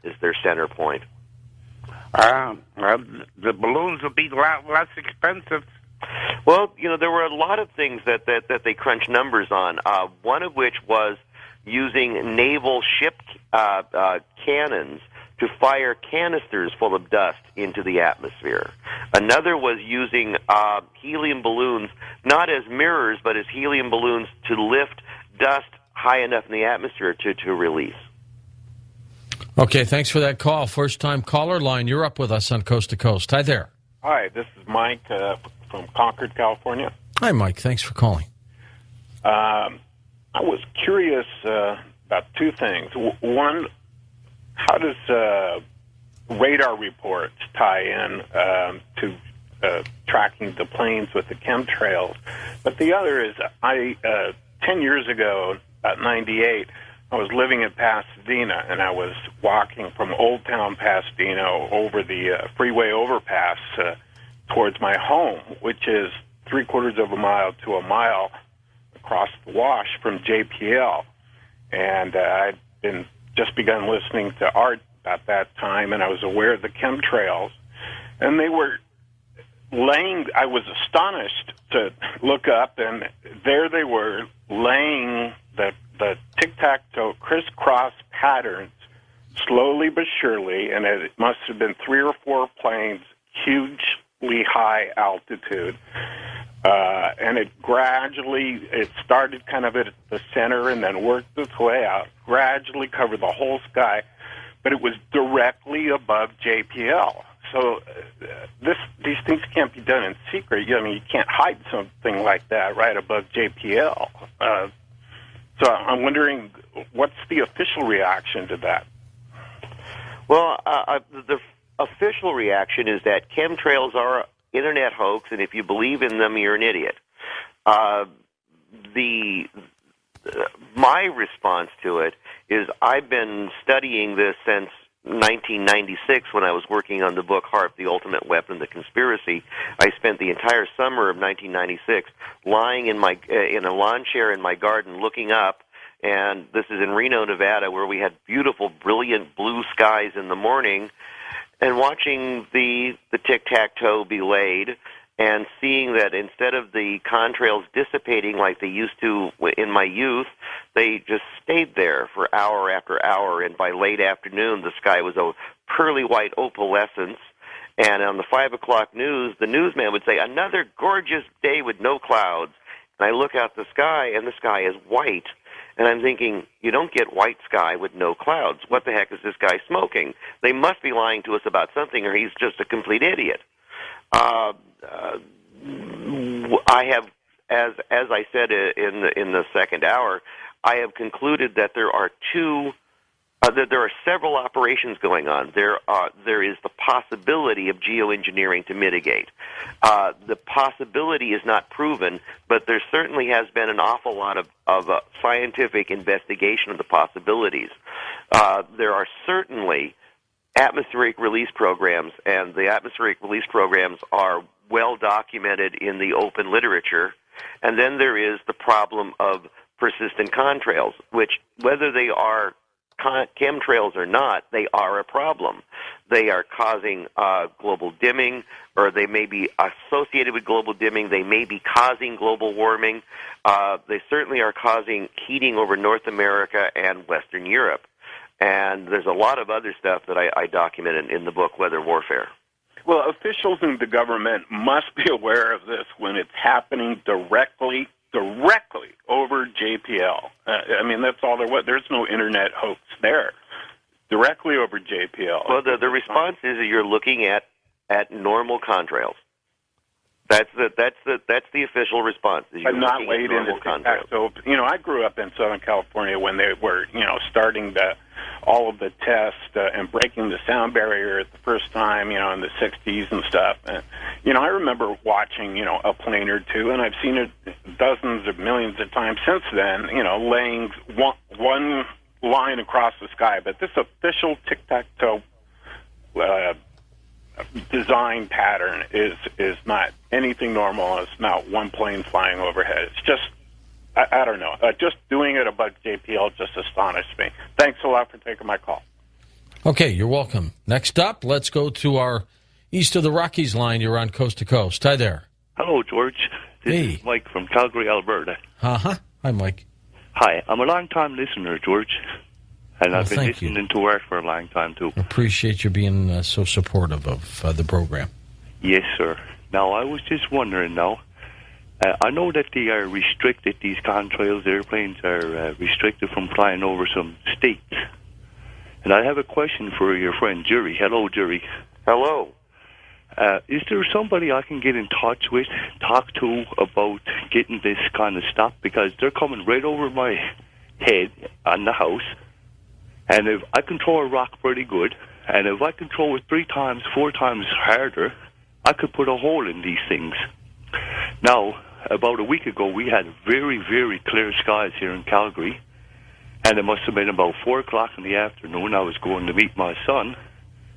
center point. The balloons will be a lot less expensive. Well, there were a lot of things that they crunched numbers on. One of which was using naval ship cannons to fire canisters full of dust into the atmosphere. Another was using helium balloons, not as mirrors, but as helium balloons to lift dust high enough in the atmosphere to release. Okay, thanks for that call. First-time caller line, you're up with us on Coast to Coast. Hi there. Hi, this is Mike from Concord, California. Hi, Mike. Thanks for calling. I was curious about two things. One, how does radar reports tie in to tracking the planes with the chemtrails? But the other is, 10 years ago, about 98, I was living in Pasadena, and I was walking from Old Town Pasadena over the freeway overpass towards my home, which is 3/4 of a mile to a mile across the wash from JPL. And I'd just begun listening to art at that time, and I was aware of the chemtrails. And they were laying, I was astonished to look up, and there they were laying the tic-tac-toe crisscross patterns slowly but surely, and it must have been 3 or 4 planes, hugely high altitude. And it started kind of at the center and then worked its way out, gradually covered the whole sky, but it was directly above JPL. So these things can't be done in secret. I mean, you can't hide something like that right above JPL. So I'm wondering, what's the official reaction to that? Well, the official reaction is that chemtrails are internet hoax, and if you believe in them, you're an idiot. My response to it is I've been studying this since 1996 when I was working on the book HAARP, The Ultimate Weapon, The Conspiracy. I spent the entire summer of 1996 lying in a lawn chair in my garden looking up, and this is in Reno, Nevada, where we had beautiful, brilliant blue skies in the morning, and watching the tic-tac-toe be laid and seeing that instead of the contrails dissipating like they used to in my youth, they just stayed there for hour after hour, and by late afternoon, the sky was a pearly white opalescence. And on the 5 o'clock news, the newsman would say, "Another gorgeous day with no clouds." And I look out the sky, and the sky is white. And I'm thinking, you don't get white sky with no clouds. What the heck is this guy smoking? They must be lying to us about something, or he's just a complete idiot. I have, as I said in the second hour, I have concluded that there are several operations going on. There is the possibility of geoengineering to mitigate. The possibility is not proven, but there certainly has been an awful lot of scientific investigation of the possibilities. There are certainly atmospheric release programs, and the atmospheric release programs are well documented in the open literature. And then there is the problem of persistent contrails, which, whether they are chemtrails or not, they are a problem. They are causing global dimming, or they may be associated with global dimming. They may be causing global warming. They certainly are causing heating over North America and Western Europe. And there's a lot of other stuff that I documented in the book, Weather Warfare. Well, officials in the government must be aware of this when it's happening directly over JPL. I mean, that's all there was. There's no internet hoax there. Directly over JPL. Well, the response is that you're looking at normal contrails. That's the official response. But not wade into TikTok. So, I grew up in Southern California when they were, starting all of the tests and breaking the sound barrier at the first time, in the 60s and stuff. And, I remember watching, a plane or two, and I've seen it dozens of millions of times since then, laying one line across the sky. But this official tic-tac-toe design pattern is not anything normal. It's not one plane flying overhead. It's just, I don't know. Just doing it above JPL just astonished me. Thanks a lot for taking my call. Okay, you're welcome. Next up, let's go to our East of the Rockies line. You're on Coast to Coast. Hi there. Hello, George. This is Mike from Calgary, Alberta. Uh-huh. Hi, Mike. Hi. I'm a long-time listener, George. And I've been listening to work for a long time, too. Appreciate you being so supportive of the program. Yes, sir. Now, I was just wondering now, I know that they are restricted, these contrails, airplanes are restricted from flying over some states. And I have a question for your friend, Jerry. Hello, Jerry. Hello. Is there somebody I can get in touch with, talk to about getting this kind of stopped? Because they're coming right over my head on the house. And if I can throw a rock pretty good, and if I can throw it 3 times, 4 times harder, I could put a hole in these things. Now, about a week ago, we had very, very clear skies here in Calgary, and it must have been about 4 o'clock in the afternoon. I was going to meet my son,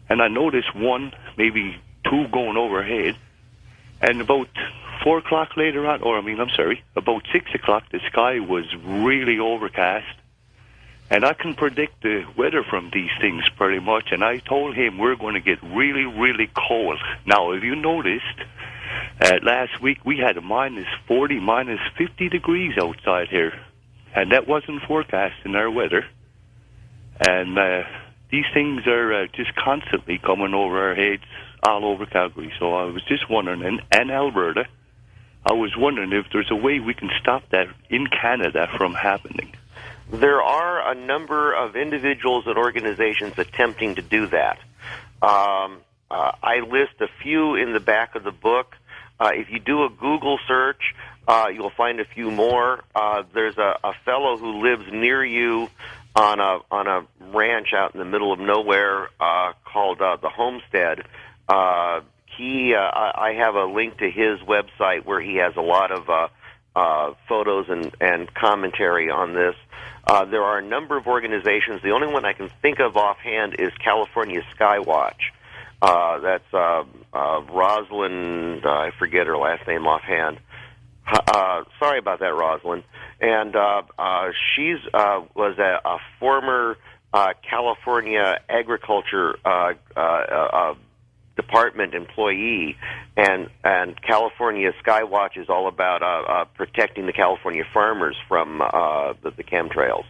and I noticed 1, maybe 2 going overhead, and about 4 o'clock later on, about 6 o'clock, the sky was really overcast. And I can predict the weather from these things pretty much. And I told him we're going to get really, really cold. Now, if you noticed, last week we had a minus 40, minus 50 degrees outside here. And that wasn't forecast in our weather. And these things are just constantly coming over our heads all over Calgary. So I was just wondering, and Alberta, I was wondering if there's a way we can stop that in Canada from happening. There are a number of individuals and organizations attempting to do that. I list a few in the back of the book. If you do a Google search, you'll find a few more. There's a fellow who lives near you on a ranch out in the middle of nowhere called the Homestead. I have a link to his website where he has a lot of photos and commentary on this. There are a number of organizations. The only one I can think of offhand is California Skywatch. That's Rosalind, I forget her last name offhand. Sorry about that, Rosalind. And she's was a former California Agriculture Department employee, and California Skywatch is all about protecting the California farmers from the chemtrails.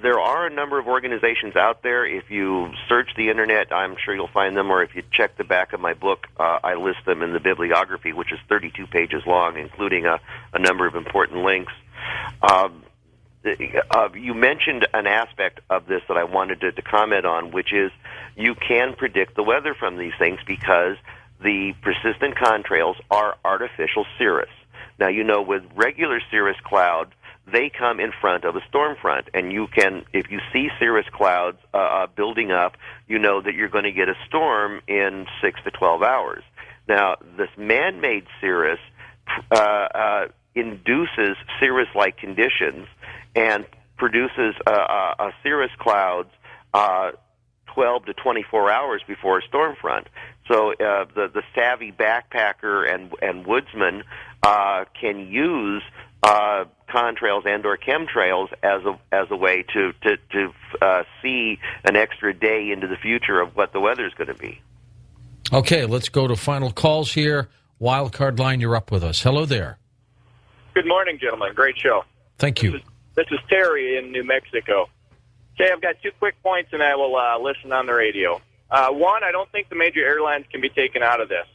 There are a number of organizations out there. If you search the internet, I'm sure you'll find them, or if you check the back of my book, I list them in the bibliography, which is 32 pages long, including a number of important links. You mentioned an aspect of this that I wanted to comment on, which is you can predict the weather from these things because the persistent contrails are artificial cirrus. Now, with regular cirrus clouds, they come in front of a storm front, and you can, if you see cirrus clouds building up, you know that you're going to get a storm in 6 to 12 hours. Now, this man-made cirrus induces cirrus-like conditions and produces a cirrus clouds 12 to 24 hours before a storm front. So the savvy backpacker and woodsman can use contrails and or chemtrails as a way to see an extra day into the future of what the weather is going to be. Okay, let's go to final calls here. Wildcard line, you're up with us. Hello there. Good morning, gentlemen. Great show. Thank you. This is Terry in New Mexico. Okay, I've got 2 quick points, and I will listen on the radio. One, I don't think the major airlines can be taken out of this.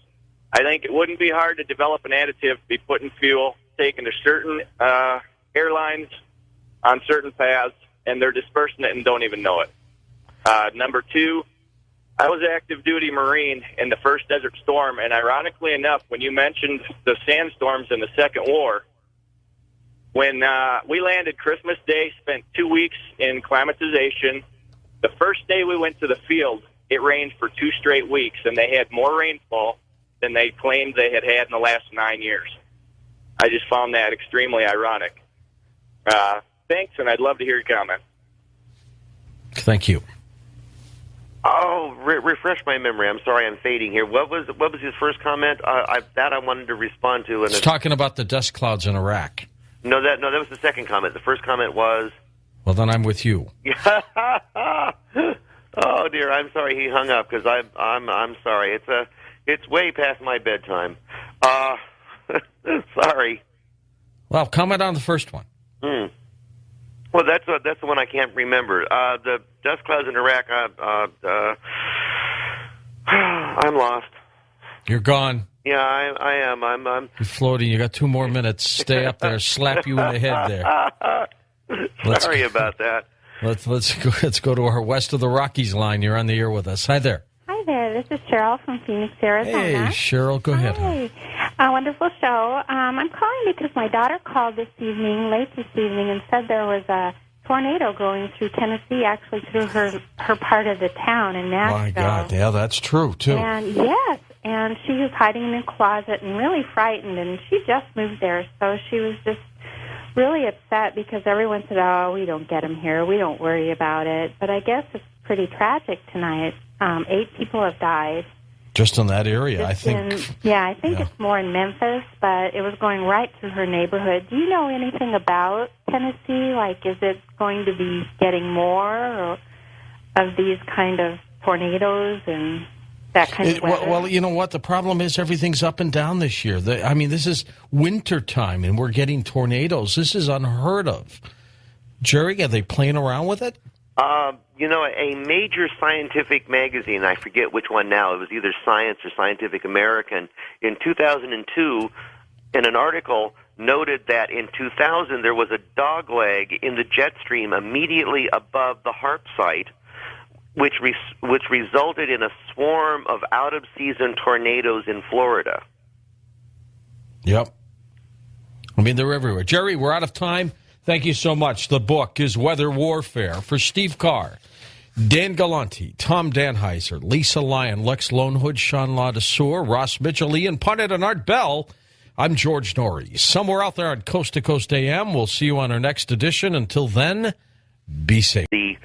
I think it wouldn't be hard to develop an additive to be put in fuel, taken to certain airlines on certain paths, and they're dispersing it and don't even know it. Number 2, I was active duty Marine in the first Desert Storm, and ironically enough, when you mentioned the sandstorms in the Second War, when we landed Christmas Day, spent 2 weeks in acclimatization, the first day we went to the field, it rained for 2 straight weeks, and they had more rainfall than they claimed they had in the last 9 years. I just found that extremely ironic. Thanks, and I'd love to hear your comment. Thank you. Oh, refresh my memory. I'm sorry, I'm fading here. What was his first comment? That I wanted to respond to. And it's talking about the dust clouds in Iraq. No, that was the second comment. The first comment was. Well, then I'm with you. Oh dear, I'm sorry he hung up because I'm sorry. It's way past my bedtime. Sorry. Well, comment on the first one. Well, that's the one I can't remember. The dust clouds in Iraq. I'm lost. You're gone. Yeah, I am. I'm You're floating. You got 2 more minutes. Stay up there. Slap you in the head there. Sorry about that. Let's go to our West of the Rockies line. You're on the air with us. Hi there. Hi there. This is Cheryl from Phoenix, Arizona. Hey, Cheryl. Go ahead. Hi. A wonderful show. I'm calling because my daughter called late this evening, and said there was a tornado going through Tennessee, actually through her part of the town in Nashville. My God, yeah, that's true, too. And yes, and she was hiding in a closet and really frightened, and she just moved there, so she was just really upset because everyone said, oh, we don't get them here, we don't worry about it. But I guess it's pretty tragic tonight. 8 people have died. Just in that area, I think. I think it's more in Memphis, but it was going right through her neighborhood. Do you know anything about Tennessee? Like, is it going to be getting more of these kind of tornadoes and that kind of weather? Well, you know what? The problem is everything's up and down this year. This is winter time, and we're getting tornadoes. This is unheard of. Jerry, are they playing around with it? A major scientific magazine, I forget which one now, it was either Science or Scientific American, in 2002, in an article, noted that in 2000 there was a dogleg in the jet stream immediately above the HAARP site, which resulted in a swarm of out-of-season tornadoes in Florida. Yep. They're everywhere. Jerry, we're out of time. Thank you so much. The book is Weather Warfare. For Steve Carr, Dan Galante, Tom Danheiser, Lisa Lyon, Lex Lonehood, Sean LaDesseur, Ross Mitchell, Ian Punnett, and Art Bell, I'm George Norrie. Somewhere out there on Coast to Coast AM. We'll see you on our next edition. Until then, be safe. The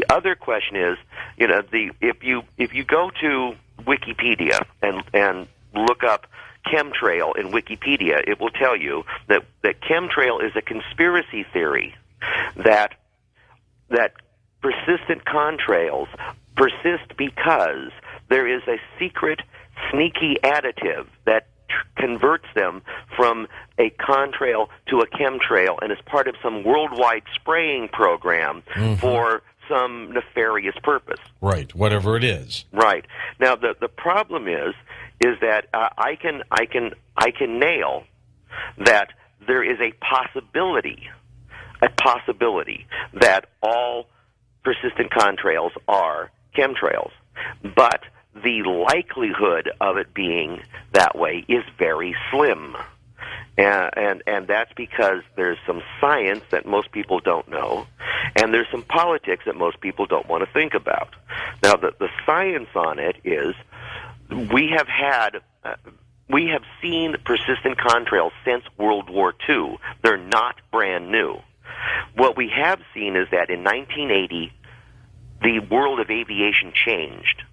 other question is, if you go to Wikipedia and look up chemtrail in Wikipedia, it will tell you that chemtrail is a conspiracy theory that persistent contrails persist because there is a secret, sneaky additive that converts them from a contrail to a chemtrail and is part of some worldwide spraying program for some nefarious purpose. Right, whatever it is. Right. Now the problem is that I can nail that there is a possibility that all persistent contrails are chemtrails, but the likelihood of it being that way is very slim. And that's because there's some science that most people don't know, and there's some politics that most people don't want to think about. Now, the science on it is we have seen persistent contrails since World War II. They're not brand new. What we have seen is that in 1980, the world of aviation changed.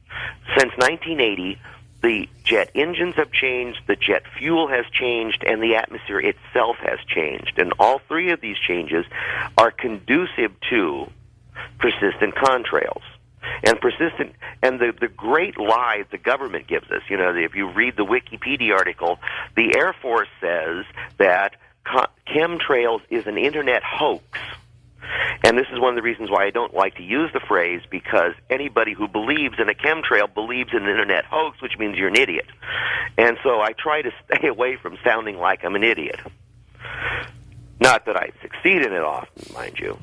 Since 1980, the jet engines have changed, the jet fuel has changed, and the atmosphere itself has changed. And all 3 of these changes are conducive to persistent contrails. And the great lies the government gives us, if you read the Wikipedia article, the Air Force says that chemtrails is an internet hoax. And this is one of the reasons why I don't like to use the phrase, because anybody who believes in a chemtrail believes in an internet hoax, which means you're an idiot. And so I try to stay away from sounding like I'm an idiot. Not that I succeed in it often, mind you.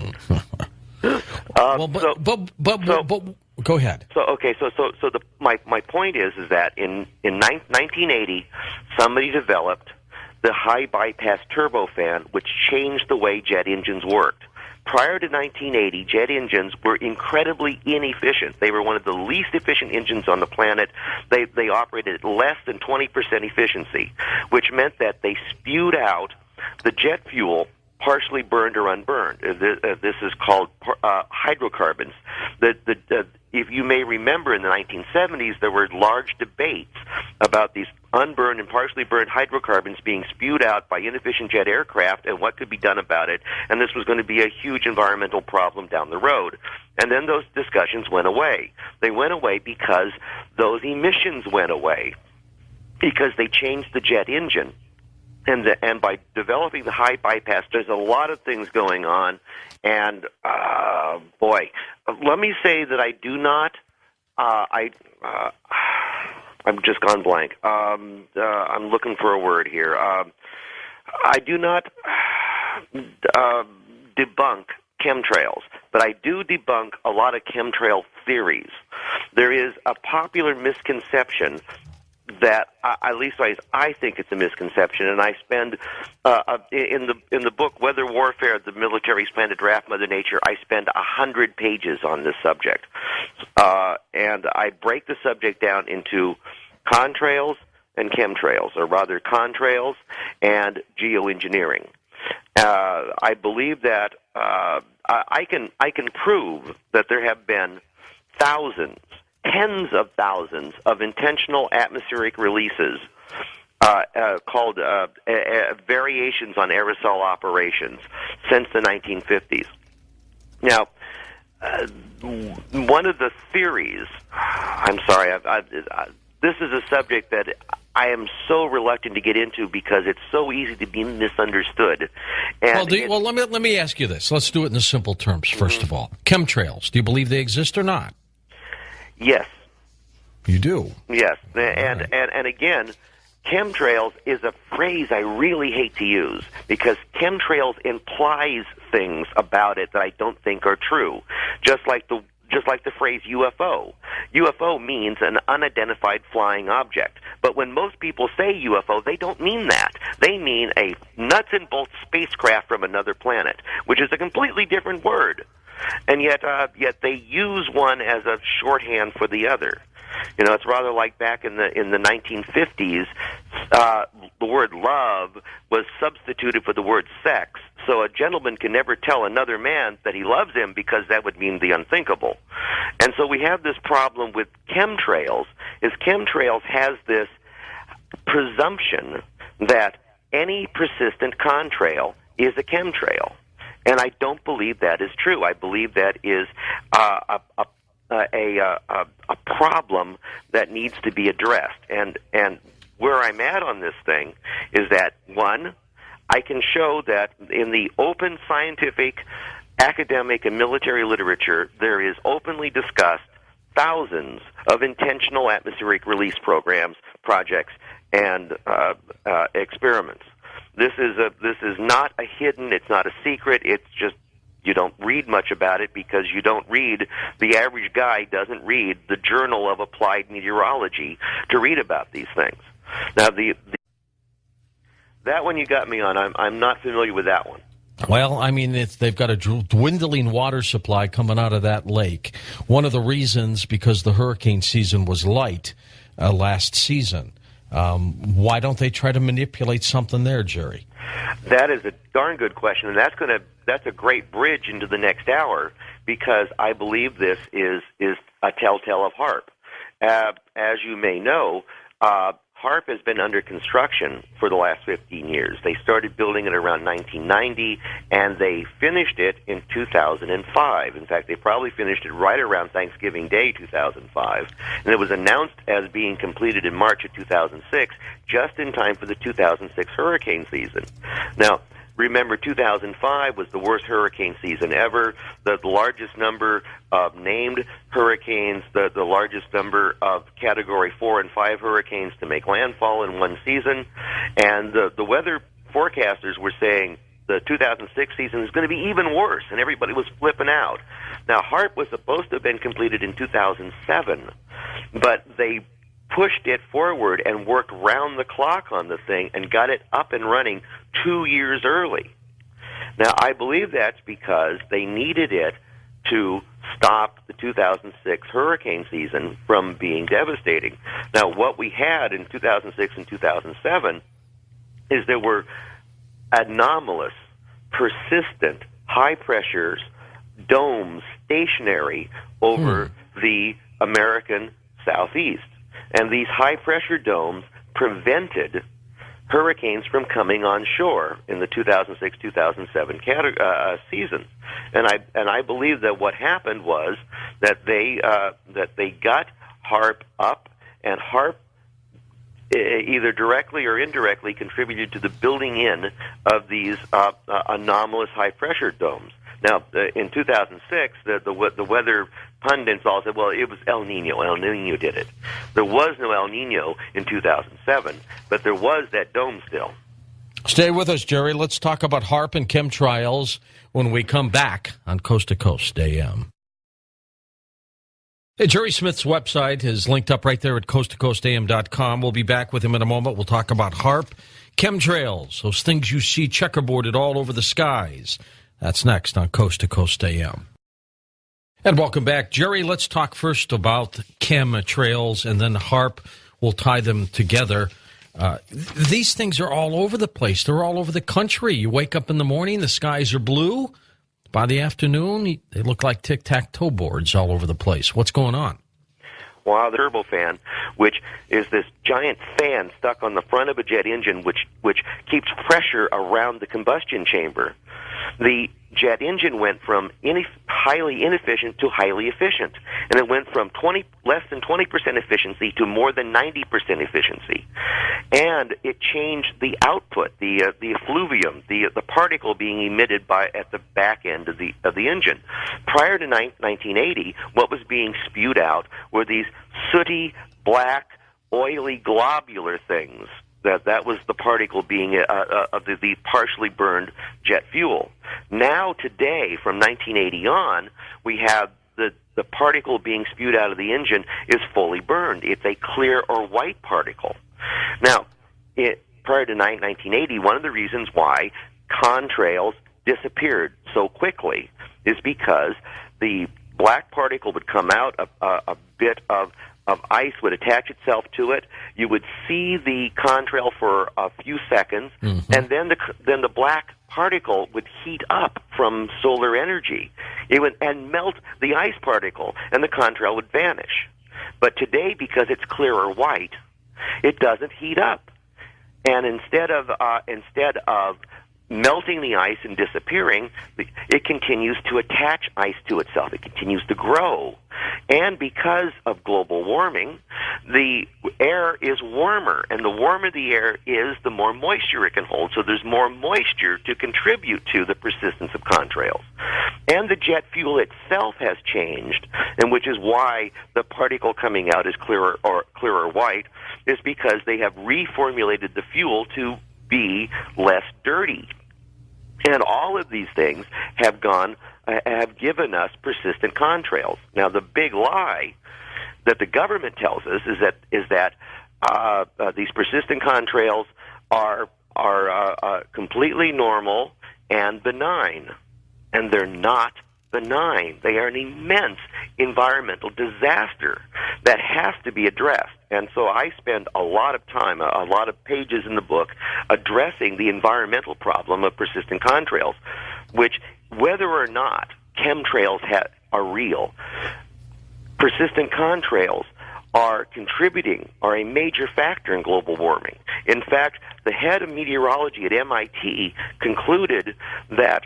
Go ahead. So my point is that in 1980, somebody developed the high bypass turbofan, which changed the way jet engines worked. Prior to 1980, jet engines were incredibly inefficient. They were one of the least efficient engines on the planet. They operated at less than 20% efficiency, which meant that they spewed out the jet fuel partially burned or unburned. This is called hydrocarbons. If you may remember, in the 1970s, there were large debates about these unburned and partially burned hydrocarbons being spewed out by inefficient jet aircraft and what could be done about it. And this was going to be a huge environmental problem down the road. And then those discussions went away. They went away because those emissions went away, because they changed the jet engine. And by developing the high bypass, there's a lot of things going on. And, boy, let me say that I do not, I'm just gone blank. I'm looking for a word here. I do not debunk chemtrails, but I do debunk a lot of chemtrail theories. There is a popular misconception that, at least I think it's a misconception, and I spend in the book Weather Warfare, the Military's Plan to Draft Mother Nature, I spend 100 pages on this subject, and I break the subject down into contrails and chemtrails, or rather contrails and geoengineering. I believe that I can prove that there have been thousands, tens of thousands of intentional atmospheric releases called variations on aerosol operations since the 1950s. Now, one of the theories, I'm sorry, this is a subject that I am so reluctant to get into because it's so easy to be misunderstood. And well, let me ask you this. Let's do it in the simple terms, first of all. Chemtrails, do you believe they exist or not? Yes. You do? Yes. And again, chemtrails is a phrase I really hate to use because chemtrails implies things about it that I don't think are true. Just like the phrase UFO. UFO means an unidentified flying object. But when most people say UFO, they don't mean that. They mean a nuts and bolts spacecraft from another planet, which is a completely different word. And yet they use one as a shorthand for the other. You know, it's rather like back in the 1950s, the word love was substituted for the word sex. So a gentleman can never tell another man that he loves him because that would mean the unthinkable. And so we have this problem with chemtrails, is chemtrails has this presumption that any persistent contrail is a chemtrail. And I don't believe that is true. I believe that is a problem that needs to be addressed. And where I'm at on this thing is that, one, I can show that in the open scientific, academic, and military literature, there is openly discussed thousands of intentional atmospheric release programs, projects, and experiments. This is not a hidden, it's not a secret, it's just you don't read much about it because you don't read, the average guy doesn't read the Journal of Applied Meteorology to read about these things. Now, that one you got me on, I'm not familiar with that one. Well, I mean, they've got a dwindling water supply coming out of that lake. One of the reasons, because the hurricane season was light last season. Why don't they try to manipulate something there, Jerry? That is a darn good question, and that's a great bridge into the next hour because I believe this is a telltale of HAARP. As you may know, HAARP has been under construction for the last 15 years. They started building it around 1990, and they finished it in 2005. In fact, they probably finished it right around Thanksgiving Day 2005. And it was announced as being completed in March of 2006, just in time for the 2006 hurricane season. Now, remember, 2005 was the worst hurricane season ever. The largest number of named hurricanes, the largest number of Category 4 and 5 hurricanes to make landfall in one season. And the weather forecasters were saying the 2006 season is going to be even worse, and everybody was flipping out. Now, HARP was supposed to have been completed in 2007, but they pushed it forward and worked round the clock on the thing and got it up and running 2 years early. Now, I believe that's because they needed it to stop the 2006 hurricane season from being devastating. Now, what we had in 2006 and 2007 is there were anomalous, persistent, high-pressure domes stationary over the American Southeast. And these high-pressure domes prevented hurricanes from coming on shore in the 2006-2007 season. And I believe that what happened was that they got HARP up, and HARP either directly or indirectly contributed to the building in of these anomalous high-pressure domes. Now, in 2006, the weather pundits all said, well, it was El Nino. El Nino did it. There was no El Nino in 2007, but there was that dome still. Stay with us, Jerry. Let's talk about HARP and chemtrails when we come back on Coast to Coast AM. Hey, Jerry Smith's website is linked up right there at coasttocoastam.com. We'll be back with him in a moment. We'll talk about HARP, chemtrails, those things you see checkerboarded all over the skies. That's next on Coast to Coast AM. And welcome back. Jerry, let's talk first about chemtrails and then HARP. We'll tie them together. These things are all over the place. They're all over the country. You wake up in the morning, the skies are blue. By the afternoon, they look like tic-tac-toe boards all over the place. What's going on? Well, the turbofan, which is this giant fan stuck on the front of a jet engine, which keeps pressure around the combustion chamber. The jet engine went from highly inefficient to highly efficient, and it went from less than 20% efficiency to more than 90% efficiency. And it changed the output, the effluvium, the particle being emitted at the back end of the engine. Prior to 1980, what was being spewed out were these sooty, black, oily, globular things. That was the particle being of the partially burned jet fuel. Now, today, from 1980 on, we have the particle being spewed out of the engine is fully burned. It's a clear or white particle. Now, prior to 1980, one of the reasons why contrails disappeared so quickly is because the black particle would come out, a bit of ice would attach itself to it. You would see the contrail for a few seconds, and then the black particle would heat up from solar energy. It would and melt the ice particle, and the contrail would vanish. But today, because it's clear or white, it doesn't heat up, and instead of melting the ice and disappearing, it continues to attach ice to itself. It continues to grow. And because of global warming, the air is warmer, and the warmer the air is, the more moisture it can hold. So there's more moisture to contribute to the persistence of contrails. And the jet fuel itself has changed, and which is why the particle coming out is clear or white, is because they have reformulated the fuel to be less dirty. And all of these things have given us persistent contrails. Now, the big lie that the government tells us is that these persistent contrails are completely normal and benign, and they're not benign. They are an immense environmental disaster that has to be addressed. And so I spend a lot of time, a lot of pages in the book, addressing the environmental problem of persistent contrails, which, whether or not chemtrails are real, persistent contrails are a major factor in global warming. In fact, the head of meteorology at MIT concluded that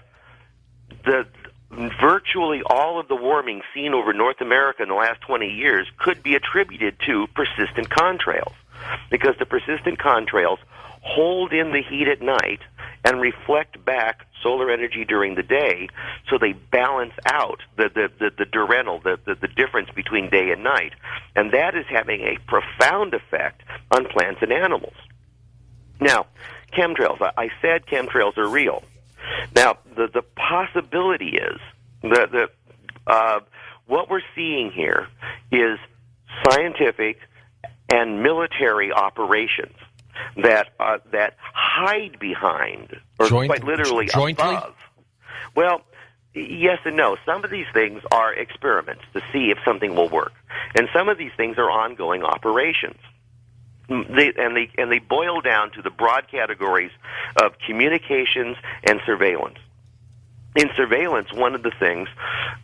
virtually all of the warming seen over North America in the last 20 years could be attributed to persistent contrails, because the persistent contrails hold in the heat at night and reflect back solar energy during the day, so they balance out the diurnal, the difference between day and night. And that is having a profound effect on plants and animals. Now, chemtrails. I said chemtrails are real. Now, the possibility is that what we're seeing here is scientific and military operations that hide behind, or quite literally jointly? above. Well, yes and no. Some of these things are experiments to see if something will work, and some of these things are ongoing operations. They boil down to the broad categories of communications and surveillance. In surveillance, one of the things,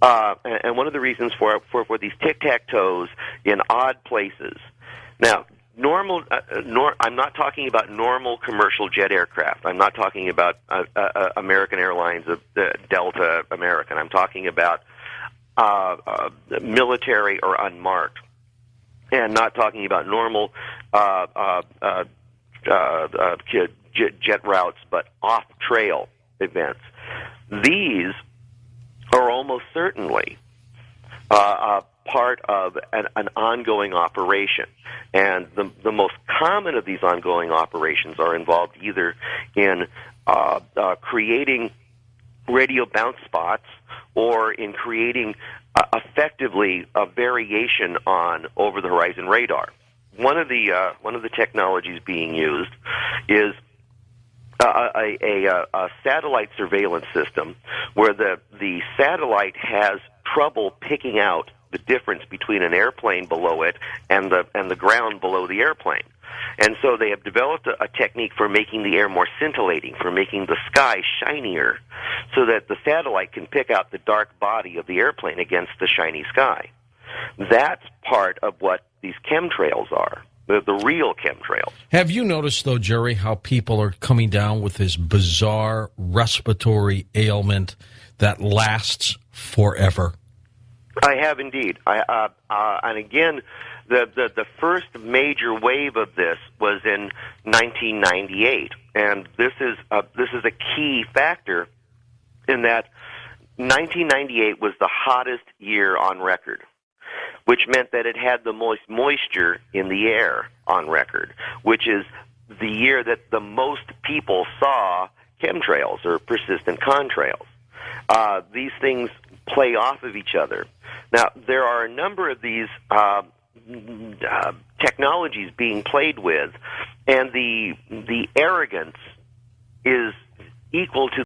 and one of the reasons for these tic-tac-toes in odd places. Now, I'm not talking about normal commercial jet aircraft. I'm not talking about American Airlines, Delta, American. I'm talking about military or unmarked, and not talking about normal jet routes, but off-trail events. These are almost certainly part of an ongoing operation. And the most common of these ongoing operations are involved either in creating radio bounce spots or in creating effectively a variation on over-the-horizon radar. One of the technologies being used is a satellite surveillance system where the satellite has trouble picking out the difference between an airplane below it and the ground below the airplane. And so they have developed a technique for making the air more scintillating, for making the sky shinier, so that the satellite can pick out the dark body of the airplane against the shiny sky. That's part of what these chemtrails are. The real chemtrails. Have you noticed, though, Jerry, how people are coming down with this bizarre respiratory ailment that lasts forever? I have indeed. And again, the first major wave of this was in 1998, and this is a key factor in that 1998 was the hottest year on record, which meant that it had the most moisture in the air on record, which is the year that the most people saw chemtrails or persistent contrails. These things play off of each other. Now, there are a number of these technologies being played with, and the arrogance is equal to